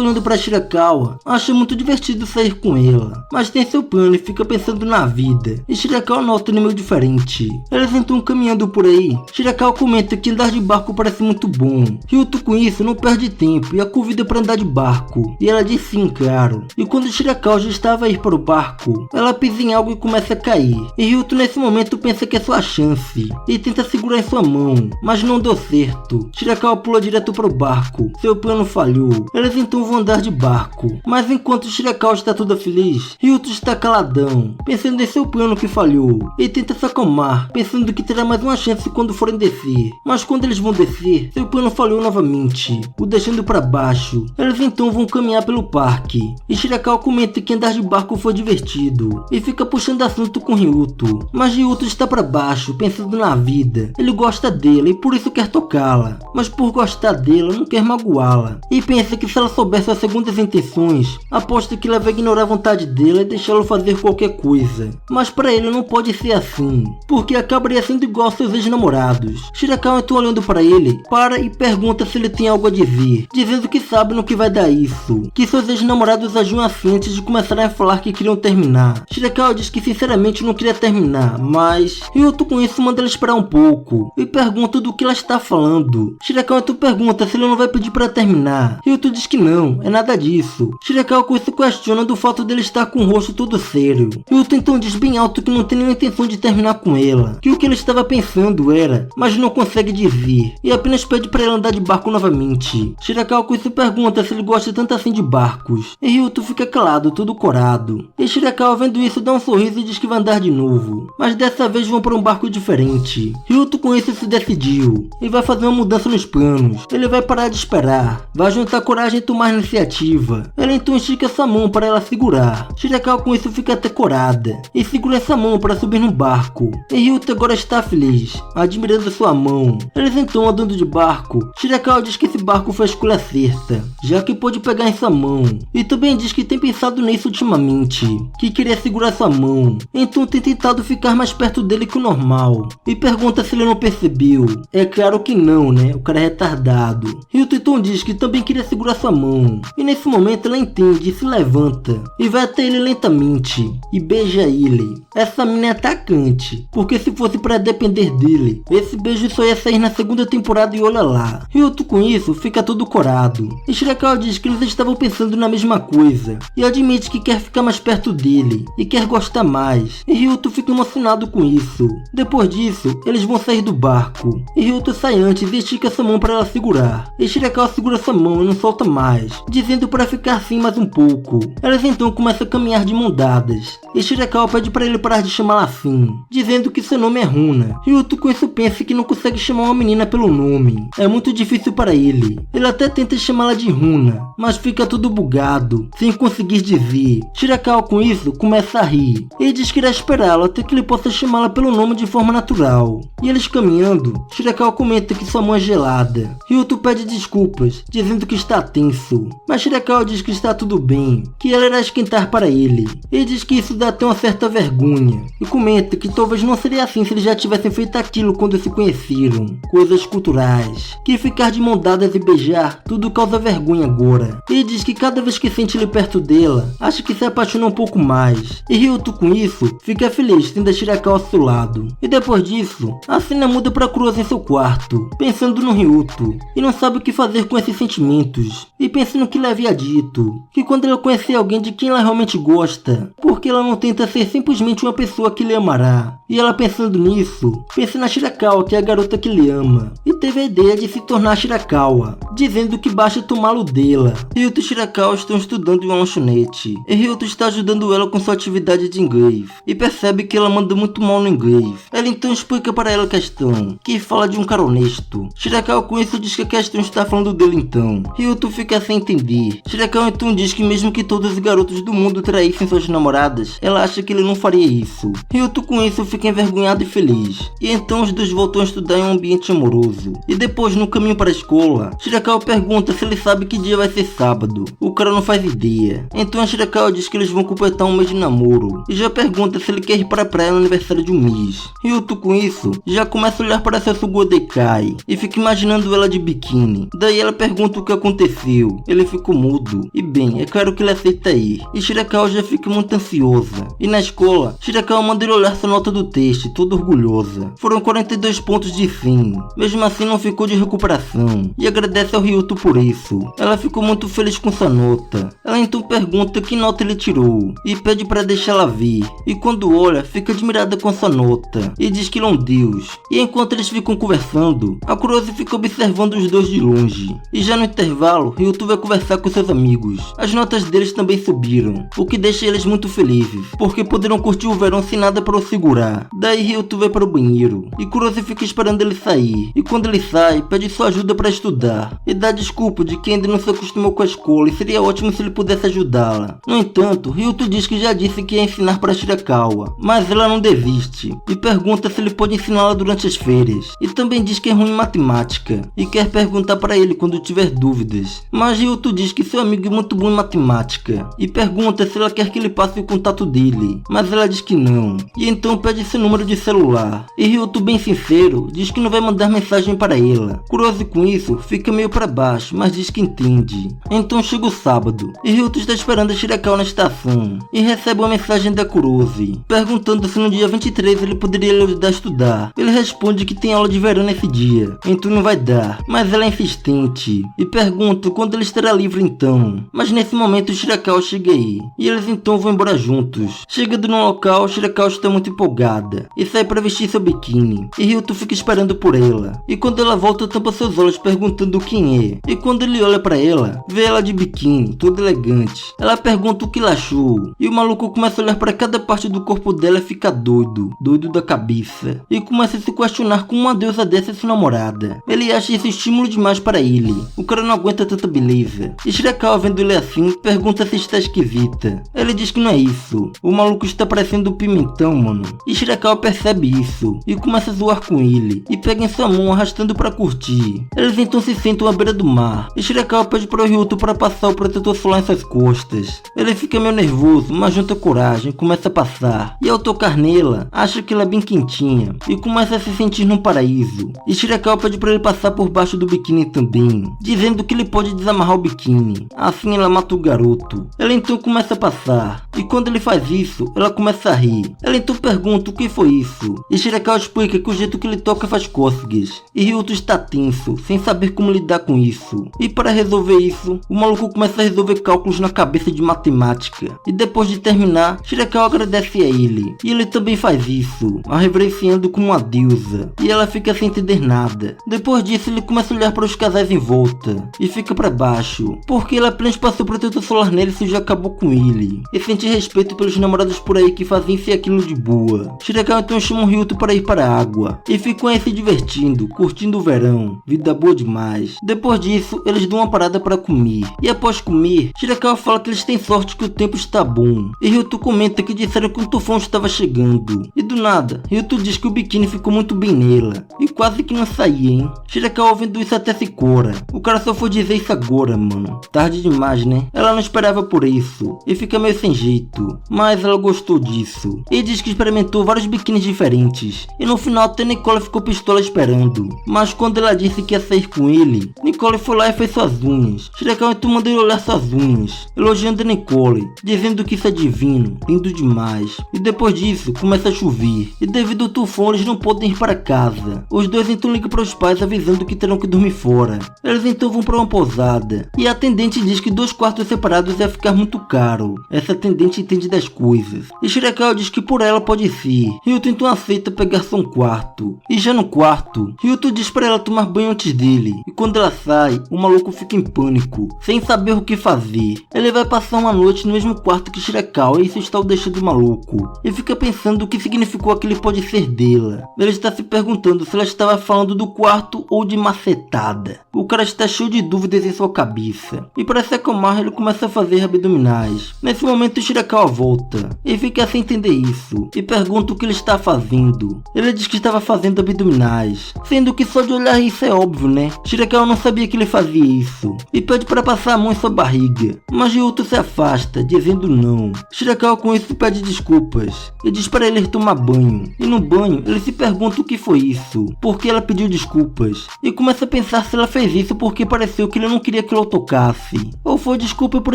olhando para Shirakawa, acha muito divertido sair com ela, mas tem seu plano e fica pensando na vida, e Shirakawa nota ele meio diferente. Eles então caminhando por aí, Shirakawa comenta que andar de barco parece muito bom. Ryuto com isso não perde tempo e a convida para andar de barco, e ela diz sim, claro. E quando Shirakawa já estava a ir para o barco, ela pisa em algo e começa a cair, e Ryuto nesse momento pensa que é sua chance e tenta segurar em sua mão, mas não deu certo. Shirakawa pula direto para o barco, seu plano falhou. Eles então vão andar de barco, mas enquanto Shirakawa está toda feliz, Ryuto está caladão, pensando em seu plano que falhou, e tenta se acalmar, pensando que terá mais uma chance quando forem descer. Mas quando eles vão descer, seu plano falhou novamente, o deixando para baixo. Eles então vão caminhar pelo parque, e Shirakawa comenta que andar de barco foi divertido, e fica puxando assunto com Ryuto, mas Ryuto está para baixo, pensando na vida. Ele gosta dela e por isso quer tocá-la, mas por gostar dela não quer magoá-la, e pensa que se ela soubesse suas segundas intenções, aposta que ela vai ignorar a vontade dela e deixá-lo fazer qualquer coisa. Mas para ele não pode ser assim, porque acabaria sendo igual aos seus ex-namorados. Shirakawa então, olhando para ele, para e pergunta se ele tem algo a dizer, dizendo que sabe no que vai dar isso, que seus ex-namorados agiam assim antes de começarem a falar que queriam terminar. Shirakawa diz que sinceramente não queria terminar, mas Ryuto com isso manda ela esperar um pouco e pergunta do que ela está falando. Shirakawa então pergunta se ele não vai pedir para terminar. Ryuto diz que não, é nada disso. Shirakawa com isso questiona do fato dele estar com o rosto todo sério. Ryuto então diz bem alto que não tem nenhuma intenção de terminar com ela, que o que ele estava pensando era, mas não consegue dizer, e apenas pede para ela andar de barco novamente. Shirakawa com isso pergunta se ele gosta tanto assim de barcos, e Ryuto fica calado, todo corado. E Shirakawa, vendo isso, dá um sorriso e diz que vai andar de novo, mas dessa vez vão para um barco diferente. Ryuto com isso se decidiu e vai fazer uma mudança nos planos. Ele vai parar de esperar, vai juntar coragem e tomar iniciativa. Ela então estica sua mão para ela segurar. Shirakawa com isso fica até corada e segura essa mão para subir no barco. E Ryuto agora está feliz, admirando sua mão. Eles então andando de barco. Shirakawa diz que esse barco foi a escolha certa, já que pôde pegar em sua mão, e também diz que tem pensado nisso ultimamente, que queria segurar sua mão, então tem tentado ficar mais perto dele que o normal, e pergunta se ele não percebeu. É claro que não, né? O cara é retardado. Ryuto então diz que também queria segurar sua sua mão. E nesse momento ela entende e se levanta e vai até ele lentamente e beija ele. Essa mina é atacante, porque se fosse para depender dele, esse beijo só ia sair na segunda temporada e olha lá. Ryuto com isso fica todo corado. E Shirakawa diz que eles estavam pensando na mesma coisa e admite que quer ficar mais perto dele e quer gostar mais. E Ryuto fica emocionado com isso. Depois disso, eles vão sair do barco. E Ryuto sai antes e estica sua mão para ela segurar. E Shirakawa segura sua mão e não solta mais, dizendo para ficar assim mais um pouco. Elas então começam a caminhar de mão dadas. E Shirakawa pede para ele parar de chamá-la assim, dizendo que seu nome é Runa. Ryuto com isso pensa que não consegue chamar uma menina pelo nome. É muito difícil para ele. Ele até tenta chamá-la de Runa, mas fica tudo bugado, sem conseguir dizer. Shirakawa com isso começa a rir. Ele diz que irá esperá-lo até que ele possa chamá-la pelo nome de forma natural. E eles caminhando, Shirakawa comenta que sua mão é gelada. Ryuto pede desculpas, dizendo que está tenso. Mas Shirakawa diz que está tudo bem, que ela irá esquentar para ele. Ele diz que isso dá até uma certa vergonha. E comenta que talvez não seria assim se eles já tivessem feito aquilo quando se conheceram. Coisas culturais. Que ficar de mão dadas e beijar, tudo causa vergonha agora. Ele diz que cada vez que sente ele perto dela, acha que se apaixona um pouco mais. E Ryuto com isso, fica feliz tendo a Shirakawa ao seu lado. E depois disso, a cena muda para Kurozu em seu quarto, pensando no Ryuto. E não sabe o que fazer com esses sentimentos. E pensa no que ele havia dito, que quando ela conhecer alguém de quem ela realmente gosta, porque ela não tenta ser simplesmente uma pessoa que lhe amará. E ela pensando nisso, pensa na Shirakawa, que é a garota que lhe ama, e teve a ideia de se tornar Shirakawa, dizendo que basta tomá-lo dela. Ryuto e Shirakawa estão estudando em uma lanchonete, e Ryuto está ajudando ela com sua atividade de inglês, e percebe que ela manda muito mal no inglês. Ela então explica para ela a questão, que fala de um cara honesto. Shirakawa com isso diz que a questão está falando dele então. Ryuto fica sem entender. Shirakawa então diz que mesmo que todos os garotos do mundo traíssem suas namoradas, ela acha que ele não faria isso. Ryuto com isso fica envergonhado e feliz. E então os dois voltam a estudar em um ambiente amoroso. E depois, no caminho para a escola, Shirakawa pergunta se ele sabe que dia vai ser sábado. O cara não faz ideia. Então a Shirakawa diz que eles vão completar um mês de namoro. E já pergunta se ele quer ir para a praia no aniversário de um mês. Ryuto com isso, já começa a olhar para sua Sugodekai e fica imaginando ela de biquíni. Daí ela pergunta o que aconteceu. Ele ficou mudo. E bem, é claro que ele aceita ir. E Shirakawa já fica muito ansiosa. E na escola, Shirakawa manda ele olhar sua nota do teste, toda orgulhosa. Foram 42 pontos de 100. Mesmo assim não ficou de recuperação. E agradece ao Ryuto por isso. Ela ficou muito feliz com sua nota. Ela então pergunta que nota ele tirou. E pede para deixá-la ver. E quando olha, fica admirada com sua nota. E diz que ele é um deus. E enquanto eles ficam conversando, a Kurozu fica observando os dois de longe. E já no intervalo, Ryuto vai conversar com seus amigos. As notas deles também subiram, o que deixa eles muito felizes, porque poderão curtir o verão sem nada para o segurar. Daí Ryuto vai para o banheiro, e Kurozu fica esperando ele sair. E quando ele sai, pede sua ajuda para estudar. E dá desculpa de que ainda não se acostumou com a escola e seria ótimo se ele pudesse ajudá-la. No entanto, Ryuto diz que já disse que ia ensinar para Shirakawa, mas ela não desiste. E pergunta se ele pode ensiná-la durante as férias. E também diz que é ruim em matemática, e quer perguntar para ele quando tiver dúvidas. Mas Ryuto diz que seu amigo é muito bom em matemática, e pergunta se ela quer que ele passe o contato dele, mas ela diz que não. E então pede seu número de celular. E Ryuto, bem sincero, diz que não vai mandar mensagem para ela. Kurozu com isso fica meio para baixo, mas diz que entende. Então chega o sábado, e Ryuto está esperando a Shirakawa na estação, e recebe uma mensagem da Kurozu, perguntando se no dia 23 ele poderia lhe ajudar a estudar. Ele responde que tem aula de verão nesse dia, então não vai dar, mas ela é insistente, e pergunta quando ele estará livre então. Mas nesse momento Shirakawa chega aí, e eles então vão embora juntos. Chegando no local, Shirakawa está muito empolgada, e sai para vestir seu biquíni, e Ryuto fica esperando por ela. E quando ela volta, tampa seus olhos perguntando quem é, e quando ele olha para ela, vê ela de biquíni, toda elegante. Ela pergunta o que ela achou, e o maluco começa a olhar para cada parte do corpo dela e fica doido da cabeça, e começa a se questionar como uma deusa dessa é sua namorada. Ele acha esse estímulo demais para ele, o cara não aguenta tanta beleza. E Shirakawa, vendo ele assim, pergunta se está esquisita. Ele diz que não é isso, o maluco está parecendo um pimentão, mano. E Shirakawa percebe isso e começa a zoar com ele e pega em sua mão arrastando para curtir. Eles então se sentam à beira do mar e Shirakawa pede para o Ryuto para passar o protetor solar em suas costas. Ele fica meio nervoso, mas junta coragem e começa a passar. E ao tocar nela, acha que ela é bem quentinha e começa a se sentir num paraíso. E Shirakawa pede para ele passar por baixo do biquíni também, dizendo que ele pode desamarrar o biquíni. Assim ela mata o garoto. Ela então começa a passar e quando ele faz isso, ela começa a rir. Ela então pergunta o que foi isso e Shirakawa explica que o jeito que ele toca faz cócegas. E Ryuto está tenso, sem saber como lidar com isso. E para resolver isso, o maluco começa a resolver cálculos na cabeça de matemática. E depois de terminar, Shirakawa agradece a ele. E ele também faz isso, a reverenciando como uma deusa. E ela fica sem entender nada. Depois disso, ele começa a olhar para os casais em volta e fica para baixo, porque ele apenas passou protetor solar nele e já acabou com ele. E sente respeito pelos namorados por aí que fazem isso e aquilo de boa. Shirakawa então chama o Ryuto para ir para a água e ficam aí se divertindo, curtindo o verão, vida boa demais. Depois disso, eles dão uma parada para comer. E após comer, Shirakawa fala que eles têm sorte que o tempo está bom. E Ryuto comenta que disseram que um tufão estava chegando. E do nada, Ryuto diz que o biquíni ficou muito bem nela. E quase que não saía, hein? Shirakawa ouvindo isso até se cora. O cara só foi dizer isso agora, mano. Tarde demais, né? Ela não esperava por isso. E fica meio sem jeito. Mas ela gostou disso. E diz que experimentou vários biquínis diferentes. E no final até Nicole ficou pistola esperando. Mas quando ela disse que ia sair com ele, Nicole foi lá e fez suas unhas. Shirakawa então mandou ele olhar suas unhas, elogiando a Nicole, dizendo que isso é divino, lindo demais. E depois disso, começa a chover. E devido ao tufão, eles não podem ir para casa. Os dois então ligam para os pais avisando que terão que dormir fora. Eles então vão para uma pousada. E a atendente diz que 2 quartos separados ia ficar muito caro. Essa atendente entende das coisas. E Shirakawa diz que por ela pode ser. Ryuto então aceita pegar só um quarto. E já no quarto, Ryuto diz para ela tomar banho antes dele. E quando ela sai, o maluco fica em pânico, sem saber o que fazer. Ele vai passar uma noite no mesmo quarto que Shirakawa e isso está o deixando maluco. E fica pensando o que significou aquele pode ser dela. Ele está se perguntando se ela estava falando do quarto ou de macetada. O cara está cheio de dúvidas em sua cabeça. E para se acalmar, ele começa a fazer abdominais. Nesse momento, Shirakawa volta e fica sem entender isso. E pergunta o que ele está fazendo. Ele diz que estava fazendo abdominais, sendo que só de olhar isso é óbvio, né? Shirakawa não sabia que ele fazia isso. E pede para passar a mão em sua barriga. Mas Ryuto se afasta, dizendo não. Shirakawa com isso pede desculpas. E diz para ele tomar banho. E no banho, ele se pergunta o que foi isso. Por que ela pediu desculpas. E começa a pensar se ela fez isso porque pareceu que ele não queria que ela o tocasse. Ou foi desculpa por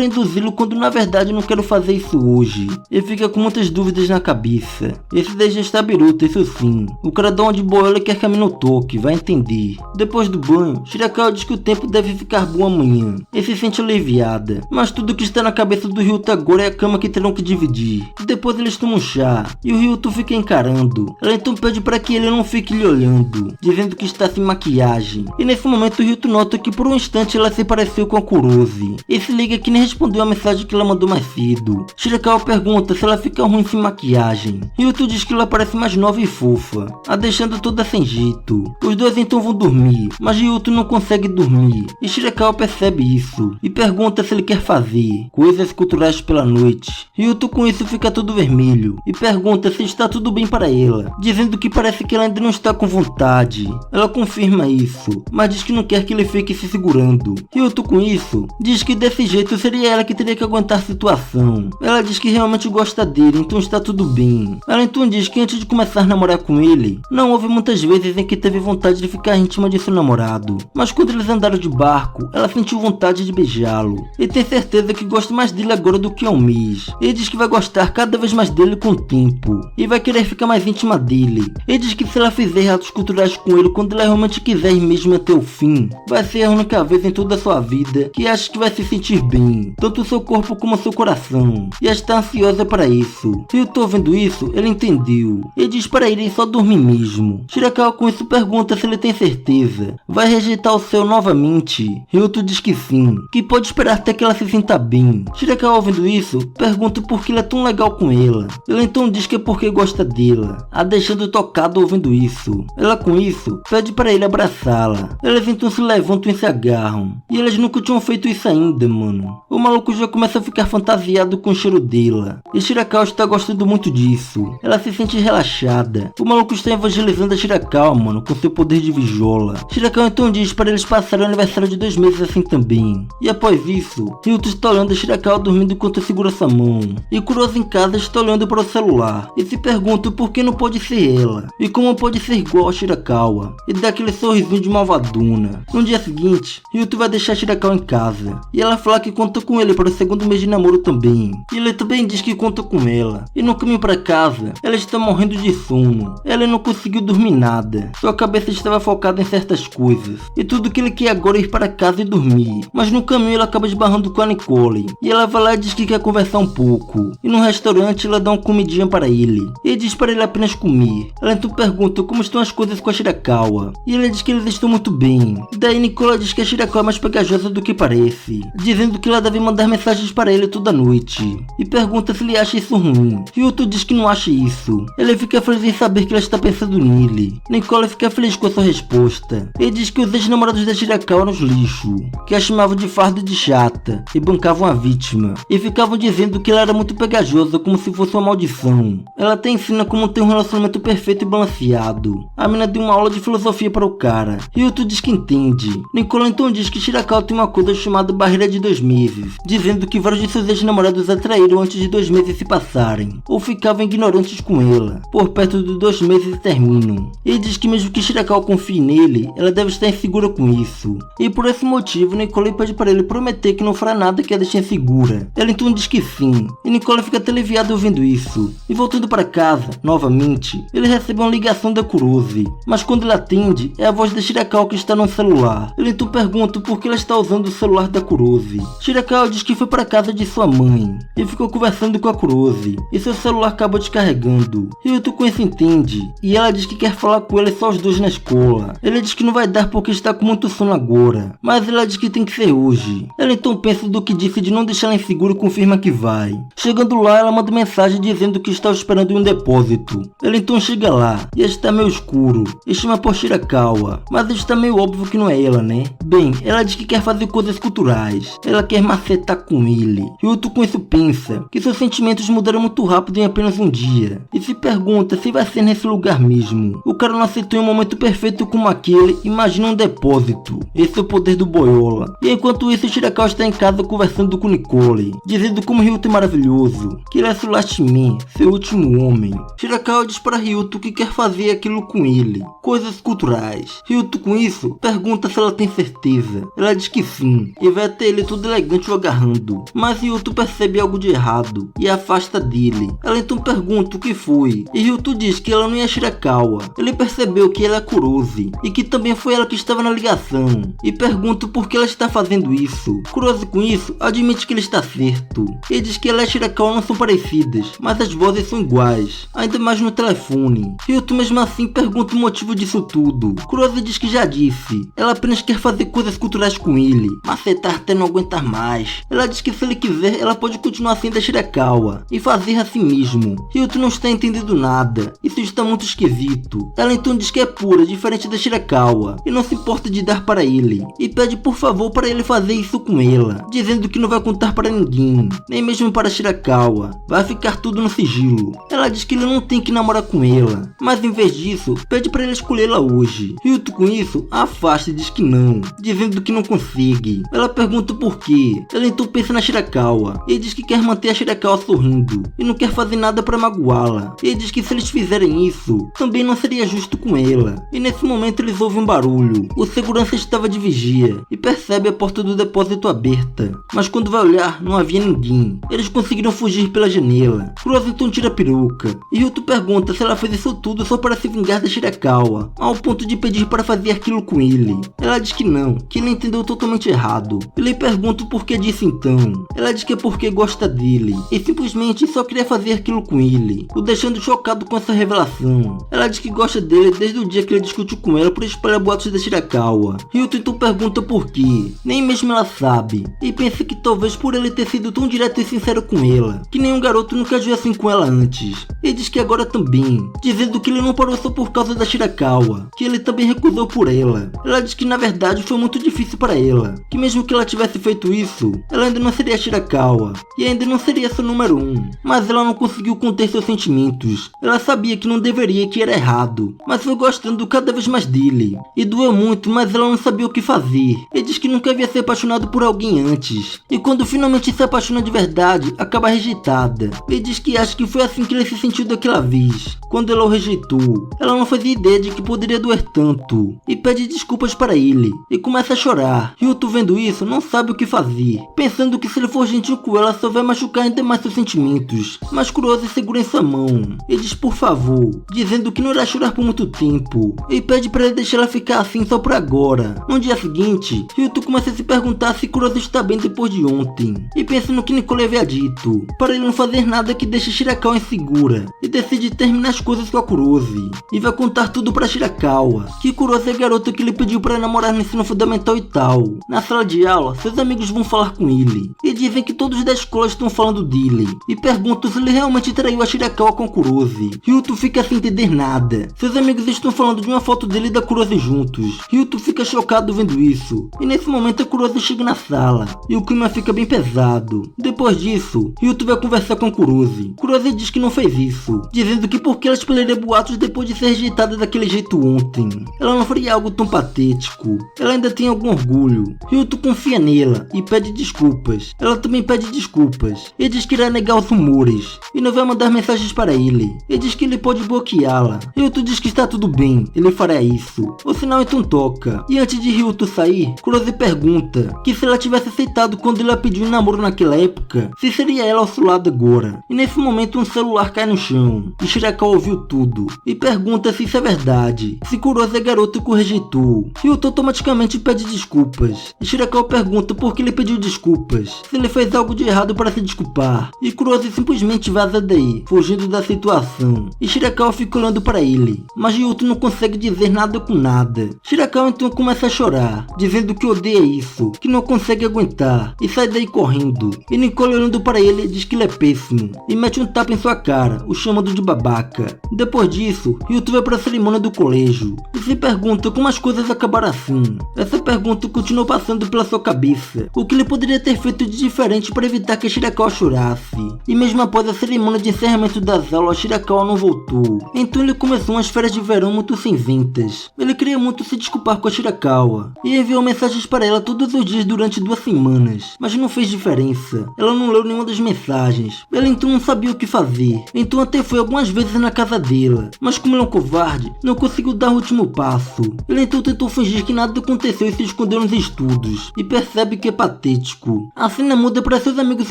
induzi-lo quando na verdade não quero fazer isso hoje. E fica com muitas dúvidas na cabeça. Esse daí já está biruta, isso sim. O cara dá uma de boa e quer que a mina o toque, vai entender. Depois do banho, Shirakawa diz que o tempo deve ficar bom amanhã. E se sente aliviada. Mas tudo que está na cabeça do Ryuto agora é a cama que terão que dividir. E depois eles tomam chá. E o Ryuto fica encarando. Ela então pede para que ele não fique lhe olhando, dizendo que está sem maquiagem. E nesse momento o Ryuto nota que por um instante ela se pareceu com a Kurose. E se liga que nem respondeu a mensagem que ela mandou mais cedo. Shirakawa pergunta se ela fica ruim sem maquiagem. Ryuto diz que ela parece mais nova e fofa, a deixando toda sem jeito. Os dois então vão dormir, mas Ryuto não consegue dormir. E Shirakawa percebe isso e pergunta se ele quer fazer coisas culturais pela noite. Ryuto com isso fica todo vermelho e pergunta se está tudo bem para ela, dizendo que parece que ela ainda não está com vontade. Ela confirma isso, mas diz que não quer que ele fique se segurando. Ryuto com isso diz que desse jeito seria ela que teria que aguentar a situação. Ela diz que realmente gosta dele, então está tudo bem. Ela então diz que antes de começar a namorar com ele, não houve muitas vezes em que teve vontade de ficar íntima de seu namorado. Mas quando eles andaram de barco, ela sentiu vontade de beijá-lo. E tem certeza que gosta mais dele agora do que há um mês. Ele diz que vai gostar cada vez mais dele com o tempo. E vai querer ficar mais íntima dele. Ele diz que se ela fizer atos culturais com ele quando ela realmente quiser ir mesmo até o fim, vai ser a única vez em toda a sua vida que acha que vai se sentir bem, tanto o seu corpo como o seu coração. E ela está ansiosa para isso. E eu tô vendo isso, ele entendeu. Ele diz para ele só dormir mesmo. Shirakawa com isso pergunta se ele tem certeza. Vai rejeitar o céu novamente? Ryuto diz que sim, que pode esperar até que ela se sinta bem. Shirakawa ouvindo isso, pergunta por que ele é tão legal com ela. Ele então diz que é porque gosta dela, a deixando tocado ouvindo isso. Ela com isso, pede para ele abraçá-la. Eles então se levantam e se agarram. E eles nunca tinham feito isso ainda, mano. O maluco já começa a ficar fantasiado com o cheiro dela. E Shirakawa está gostando muito disso. Ela ela se sente relaxada. O maluco está evangelizando a Shirakawa, mano, com seu poder de vijola. Shirakawa então diz para eles passarem o aniversário de 2 meses assim também. E após isso, Ryuto está olhando a Shirakawa dormindo enquanto segura sua mão. E Kurosa em casa está olhando para o celular e se pergunta por que não pode ser ela. E como pode ser igual a Shirakawa. E dá aquele sorrisinho de malvadona. No dia seguinte, Ryuto vai deixar Shirakawa em casa. E ela fala que conta com ele para o 2º mês de namoro também. E ele também diz que conta com ela. E no caminho para casa, ela está morrendo de sono. Ela não conseguiu dormir nada. Sua cabeça estava focada em certas coisas. E tudo que ele quer agora é ir para casa e dormir. Mas no caminho ela acaba esbarrando com a Nicole. E ela vai lá e diz que quer conversar um pouco. E no restaurante ela dá uma comidinha para ele. E diz para ele apenas comer. Ela então pergunta como estão as coisas com a Shirakawa. E ele diz que eles estão muito bem. Daí Nicole diz que a Shirakawa é mais pegajosa do que parece. Dizendo que ela deve mandar mensagens para ele toda noite. E pergunta se ele acha isso ruim. Ryuto diz que não acha isso. Ele fica feliz em saber que ela está pensando nele. Nicole fica feliz com a sua resposta. Ele diz que os ex-namorados da Shirakawa eram os lixo. Que a chamavam de fardo de chata. E bancavam a vítima. E ficavam dizendo que ela era muito pegajosa como se fosse uma maldição. Ela até ensina como ter um relacionamento perfeito e balanceado. A mina deu uma aula de filosofia para o cara. Ryuto diz que entende. Nicole então diz que Shirakawa tem uma coisa chamada barreira de 2 meses. Dizendo que vários de seus ex-namorados a traíram antes de 2 meses se passarem. Ou ficavam ignorantes com ela. Por perto de 2 meses terminam. Ele diz que mesmo que Shirakawa confie nele, ela deve estar insegura com isso. E por esse motivo, Nicole pede para ele prometer que não fará nada que a deixe insegura. Ela então diz que sim. E Nicole fica até aliviada ouvindo isso. E voltando para casa, novamente, ele recebe uma ligação da Kurose. Mas quando ele atende, é a voz da Shirakawa que está no celular. Ele então pergunta por que ela está usando o celular da Kurose. Shirakawa diz que foi para casa de sua mãe. E ficou conversando com a Kurose. E seu celular acabou descarregando. Ryuto com isso entende. E ela diz que quer falar com ele só os dois na escola. Ele diz que não vai dar porque está com muito sono agora. Mas ela diz que tem que ser hoje. Ela então pensa do que disse de não deixar ela insegura e confirma que vai. Chegando lá, ela manda mensagem dizendo que estava esperando em um depósito. Ele então chega lá. E está meio escuro. E chama por Shirakawa. Mas está meio óbvio que não é ela, né? Bem, ela diz que quer fazer coisas culturais. Ela quer macetar com ele. Ryuto com isso pensa que seus sentimentos mudaram muito rápido em apenas um dia. E se pergunta se vai ser nesse lugar mesmo. O cara não aceitou em um momento perfeito como aquele. Imagina um depósito. Esse é o poder do boiola. E enquanto isso, Shirakawa está em casa conversando com Nicole. Dizendo como Ryuto é maravilhoso. Que ele é seu last man, seu último homem. Shirakawa diz para Ryuto que quer fazer aquilo com ele. Coisas culturais. Ryuto com isso pergunta se ela tem certeza. Ela diz que sim. E vai até ele todo elegante o agarrando. Mas Ryuto percebe algo de errado. E afasta dele. Ela então pergunta o que foi. E Ryuto diz que ela não é Shirakawa. Ele percebeu que ela é Kurose. E que também foi ela que estava na ligação. E pergunta por que ela está fazendo isso. Kurose com isso admite que ele está certo. Ele diz que ela e Shirakawa não são parecidas. Mas as vozes são iguais. Ainda mais no telefone. Ryuto mesmo assim pergunta o motivo disso tudo. Kurose diz que já disse. Ela apenas quer fazer coisas culturais com ele. Macetar até não aguentar mais. Ela diz que se ele quiser, ela pode continuar sendo a Shirakawa. E fazer assim mesmo. Ryuto não está entendendo nada. Isso está muito esquisito. Ela então diz que é pura, diferente da Shirakawa. E não se importa de dar para ele. E pede por favor para ele fazer isso com ela. Dizendo que não vai contar para ninguém. Nem mesmo para Shirakawa. Vai ficar tudo no sigilo. Ela diz que ele não tem que namorar com ela. Mas em vez disso, pede para ele escolhê-la hoje. Ryuto com isso, a afasta e diz que não. Dizendo que não consegue. Ela pergunta por quê. Ela então pensa na Shirakawa. E diz que quer manter a Shirakawa sorrindo. E não quer fazer nada para magoá-la. E diz que se eles fizerem isso, também não seria justo com ela. E nesse momento eles ouvem um barulho. O segurança estava de vigia. E percebe a porta do depósito aberta. Mas quando vai olhar, não havia ninguém. Eles conseguiram fugir pela janela. Kurose então tira a peruca. E Ryuto pergunta se ela fez isso tudo só para se vingar da Shirakawa. Ao ponto de pedir para fazer aquilo com ele. Ela diz que não. Que ele entendeu totalmente errado. Ele pergunta o porquê disso então. Ela diz que é porque gosta dele. E simplesmente só queria fazer aquilo com ele. O deixando chocado com essa revelação. Ela diz que gosta dele desde o dia que ele discutiu com ela por espalhar boatos da Shirakawa. Ryuto então pergunta por quê. Nem mesmo ela sabe. E pensa que talvez por ele ter sido tão direto e sincero com ela. Que nenhum garoto nunca agiu assim com ela antes. E diz que agora também. Dizendo que ele não parou só por causa da Shirakawa. Que ele também recusou por ela. Ela diz que na verdade foi muito difícil para ela. Que mesmo que ela tivesse feito isso, ela ainda não seria a Shirakawa. E ainda não seria seu número 1. Mas ela não conseguiu conter seus sentimentos sentimentos. Ela sabia que não deveria e que era errado, mas foi gostando cada vez mais dele. E doeu muito, mas ela não sabia o que fazer. Ele diz que nunca havia se apaixonado por alguém antes. E quando finalmente se apaixona de verdade, acaba rejeitada. Ele diz que acha que foi assim que ele se sentiu daquela vez, quando ela o rejeitou. Ela não fazia ideia de que poderia doer tanto, e pede desculpas para ele, e começa a chorar. Ryuto, vendo isso, não sabe o que fazer, pensando que se ele for gentil com ela só vai machucar ainda mais seus sentimentos. Mas Kurose segura em sua mão e diz por favor, dizendo que não irá chorar por muito tempo, e pede para ele deixar ela ficar assim só por agora. No dia seguinte, Ryuto começa a se perguntar se Kurose está bem depois de ontem, e pensa no que Nicole havia dito, para ele não fazer nada que deixe Shirakawa insegura, e decide terminar as coisas com a Kurose, e vai contar tudo para Shirakawa, que Kurose é a garota que ele pediu para namorar no ensino fundamental e tal. Na sala de aula, seus amigos vão falar com ele, e dizem que todos da escola estão falando dele, e perguntam se ele realmente traiu a Shirakawa com a Kurose. Ryuto fica sem entender nada. Seus amigos estão falando de uma foto dele e da Kurose juntos. Ryuto fica chocado vendo isso, e nesse momento a Kurose chega na sala, e o clima fica bem pesado. Depois disso, Ryuto vai conversar com Kurose. Kurose diz que não fez isso, dizendo que porque ela espalharia boatos depois de ser rejeitada daquele jeito ontem, ela não faria algo tão patético. Ela ainda tem algum orgulho. Ryuto confia nela e pede desculpas. Ela também pede desculpas e diz que irá negar os rumores e não vai mandar mensagens para ele. E diz que ele pode bloqueá-la. Ryuto diz que está tudo bem, ele fará isso. O sinal então toca, e antes de Ryuto sair, Kurose pergunta que se ela tivesse aceitado quando ele a pediu em namoro naquela época, se seria ela ao seu lado agora. E nesse momento um celular cai no chão, e Shirakawa ouviu tudo, e pergunta se isso é verdade, se Kurose é garoto que o rejeitou. Ryuto automaticamente pede desculpas, e Shirakawa pergunta por que ele pediu desculpas, se ele fez algo de errado para se desculpar, e Kurose simplesmente vaza daí, fugindo da situação, e Shirakawa fica olhando para ele, mas Ryuto não consegue dizer nada com nada. Shirakawa então começa a chorar, dizendo que odeia isso, que não consegue aguentar, e sai daí correndo, e Nicole olhando para ele diz que ele é péssimo, e mete um tapa em sua cara, o chamando de babaca. Depois disso, Ryuto vai para a cerimônia do colégio, e se pergunta como as coisas acabaram assim. Essa pergunta continuou passando pela sua cabeça, o que ele poderia ter feito de diferente para evitar que Shirakawa chorasse. E mesmo após a cerimônia de encerramento das aulas, Shirakawa não voltou. Então ele começou umas férias de verão muito cinzentas. Ele queria muito se desculpar com a Shirakawa, e enviou mensagens para ela todos os dias durante 2 semanas, mas não fez diferença. Ela não leu nenhuma das mensagens. Ele então não sabia o que fazer, então até foi algumas vezes na casa dela, mas como ele é um covarde, não conseguiu dar o último passo. Ele então tentou fingir que nada aconteceu e se escondeu nos estudos, e percebe que é patético. A cena muda para seus amigos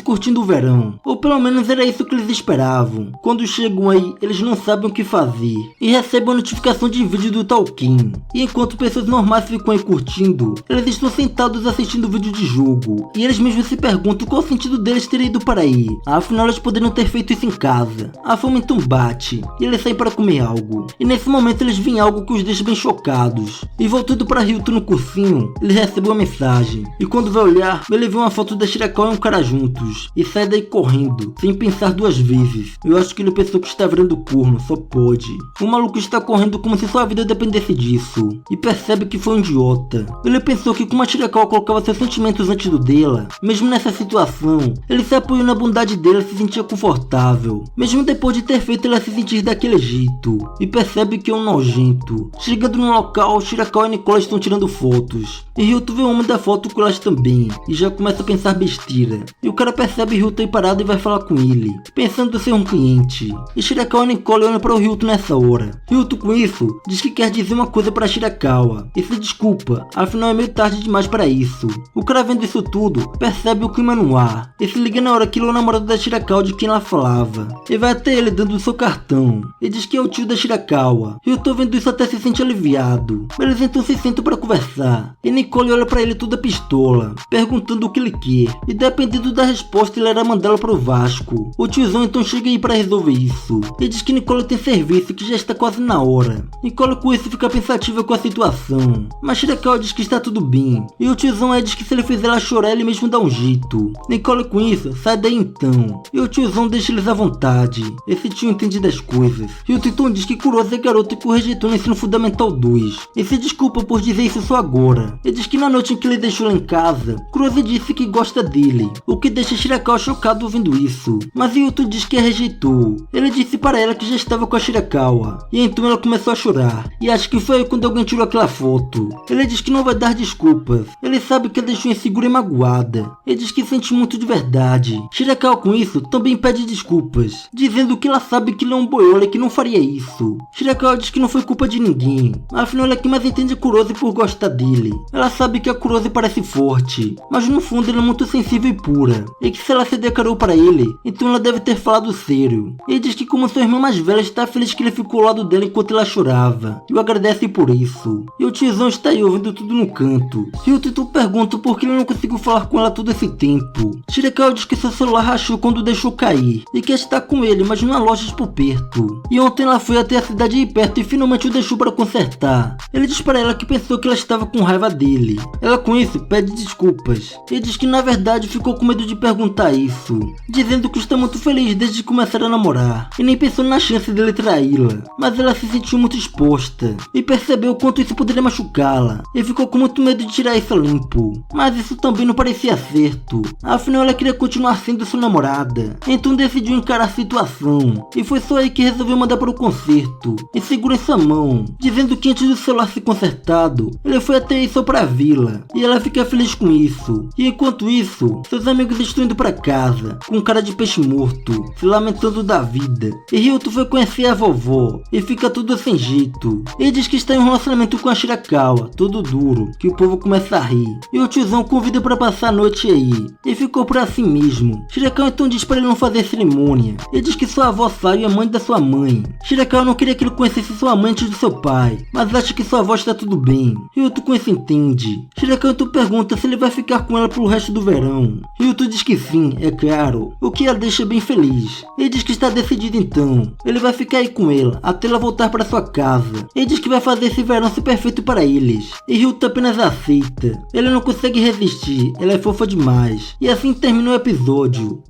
curtindo o verão, ou pelo menos era isso que eles esperavam. Quando chegam aí, eles não sabem o que fazer, e recebem a notificação de vídeo do Talking. E enquanto pessoas normais ficam aí curtindo, eles estão sentados assistindo vídeo de jogo, e eles mesmos se perguntam qual o sentido deles terem ido para aí, afinal eles poderiam ter feito isso em casa. A fome então bate, e eles saem para comer algo, e nesse momento eles veem algo que os deixa bem chocados, e voltando para Ryuto no cursinho, ele recebe uma mensagem, e quando vai olhar, ele vê uma foto da Shirakawa e um cara juntos, e sai daí correndo, sem pensar 2 vezes. Eu acho que ele pensou que está virando corno, só pode. O maluco está correndo como se sua vida dependesse disso, e percebe que foi um idiota. Ele pensou que como a Shirakawa colocava seus sentimentos antes do dela, mesmo nessa situação, ele se apoiou na bondade dela e se sentia confortável, mesmo depois de ter feito ela se sentir daquele jeito, e percebe que é um nojento. Chegando no local, Shirakawa e Nicole estão tirando fotos, e Ryuto vê o homem da foto com elas também, e já começa a pensar besteira, e o cara percebe Ryuto aí parado e vai falar com ele, pensando ser um cliente, e Shirakawa e Nicole olham para o Ryuto nessa hora. Ryuto com isso, diz que quer dizer uma coisa para Shirakawa, e se desculpa, afinal é meio tarde demais para isso. O cara vendo isso tudo, percebe o clima no ar, e se liga na hora que ele é o namorado da Shirakawa de quem ela falava, e vai até ele dando o seu cartão, e diz que é o tio da Shirakawa. Ryuto vendo isso até se sente aliviado. Eles então se sentam para conversar, e Nicole olha para ele toda pistola, perguntando o que ele quer, e dependendo da resposta ele irá mandá-la para o Vasco. O tiozão então chega aí para resolver isso, e diz que Nicole tem serviço e que já está quase na hora. Nicole com isso fica pensativa com a situação, mas Shirakawa diz que está tudo bem, e o tiozão aí diz que se ele fizer ela chorar ele mesmo dá um jeito. Nicole com isso sai daí então, e o tiozão deixa eles à vontade. Esse tio entende das coisas. Ryuto então diz que Kurose é garoto que o rejeitou no ensino fundamental 2, e se desculpa por dizer isso só agora. Ele diz que na noite em que ele deixou ela em casa, Kurose disse que gosta dele, o que deixa Shirakawa chocado ouvindo isso, mas Ryuto diz que a rejeitou, Ryuto. Ele disse para ela que já estava com a Shirakawa, e então ela começou a chorar, e acho que foi aí quando alguém tirou aquela foto. Ele diz que não vai dar desculpas, ele sabe que a deixou insegura e magoada, ele diz que sente muito de verdade. Shirakawa com isso também pede desculpas, dizendo que ela sabe que ele é um boiola e que não faria isso. Shirakawa diz que não foi culpa de ninguém, afinal ela é que mais entende a Kurose por gostar dele. Ela sabe que a Kurose parece forte, mas no fundo ela é muito sensível e pura, e que se ela se declarou para ele, então ela deve ter falado sério. Ele diz que como sua irmã mais velha está feliz que ele ficou ao lado dela enquanto ela chorava, e o agradece por isso. E o tiozão está aí ouvindo tudo no canto. Ryuto pergunta por que ele não conseguiu falar com ela todo esse tempo. Shirakawa diz que seu celular rachou quando deixou cair, e quer estar com ele, mas não há lojas por perto. E ontem ela foi até a cidade aí perto e finalmente o deixou para consertar. Ele diz para ela que pensou que ela estava com raiva dele. Ela com isso pede desculpas. Ele diz que na verdade ficou com medo de perguntar isso, dizendo que está muito feliz desde começar a namorar, e nem pensou na chance dele traí-la. Mas ela se sentiu muito exposta, e percebeu o quanto isso poderia machucá-la, e ficou com muito medo de tirar isso a limpo. Mas isso também não parecia certo, afinal ela queria continuar sendo sua namorada. Então decidiu encarar a situação, e foi só aí que resolveu mandar para o concerto, e segura em sua mão, dizendo que antes do celular ser consertado, ele foi até aí só pra vila, e ela fica feliz com isso. E enquanto isso, seus amigos estão indo pra casa, com cara de peixe morto, se lamentando da vida. E Ryuto foi conhecer a vovó, e fica tudo sem jeito. Ele diz que está em um relacionamento com a Shirakawa, todo duro, que o povo começa a rir. E o tiozão convida pra passar a noite aí, e ficou por assim mesmo. Shirakawa então diz para ele não fazer cerimônia. Ele diz que sua avó Sayo é mãe da sua mãe. Shirakawa não queria que ele conhecesse sua mãe antes do seu pai, mas acha que sua avó está tudo bem. Ryuto com isso entende. Shirakawa então pergunta se ele vai ficar com ela pro resto do verão. Ryuto diz que sim, é claro, o que a deixa bem feliz. Ele diz que está decidido então. Ele vai ficar aí com ela, até ela voltar para sua casa. Ele diz que vai fazer esse verão ser perfeito para eles. E Ryuto apenas aceita. Ele não consegue resistir, ela é fofa demais. E assim termina o episódio.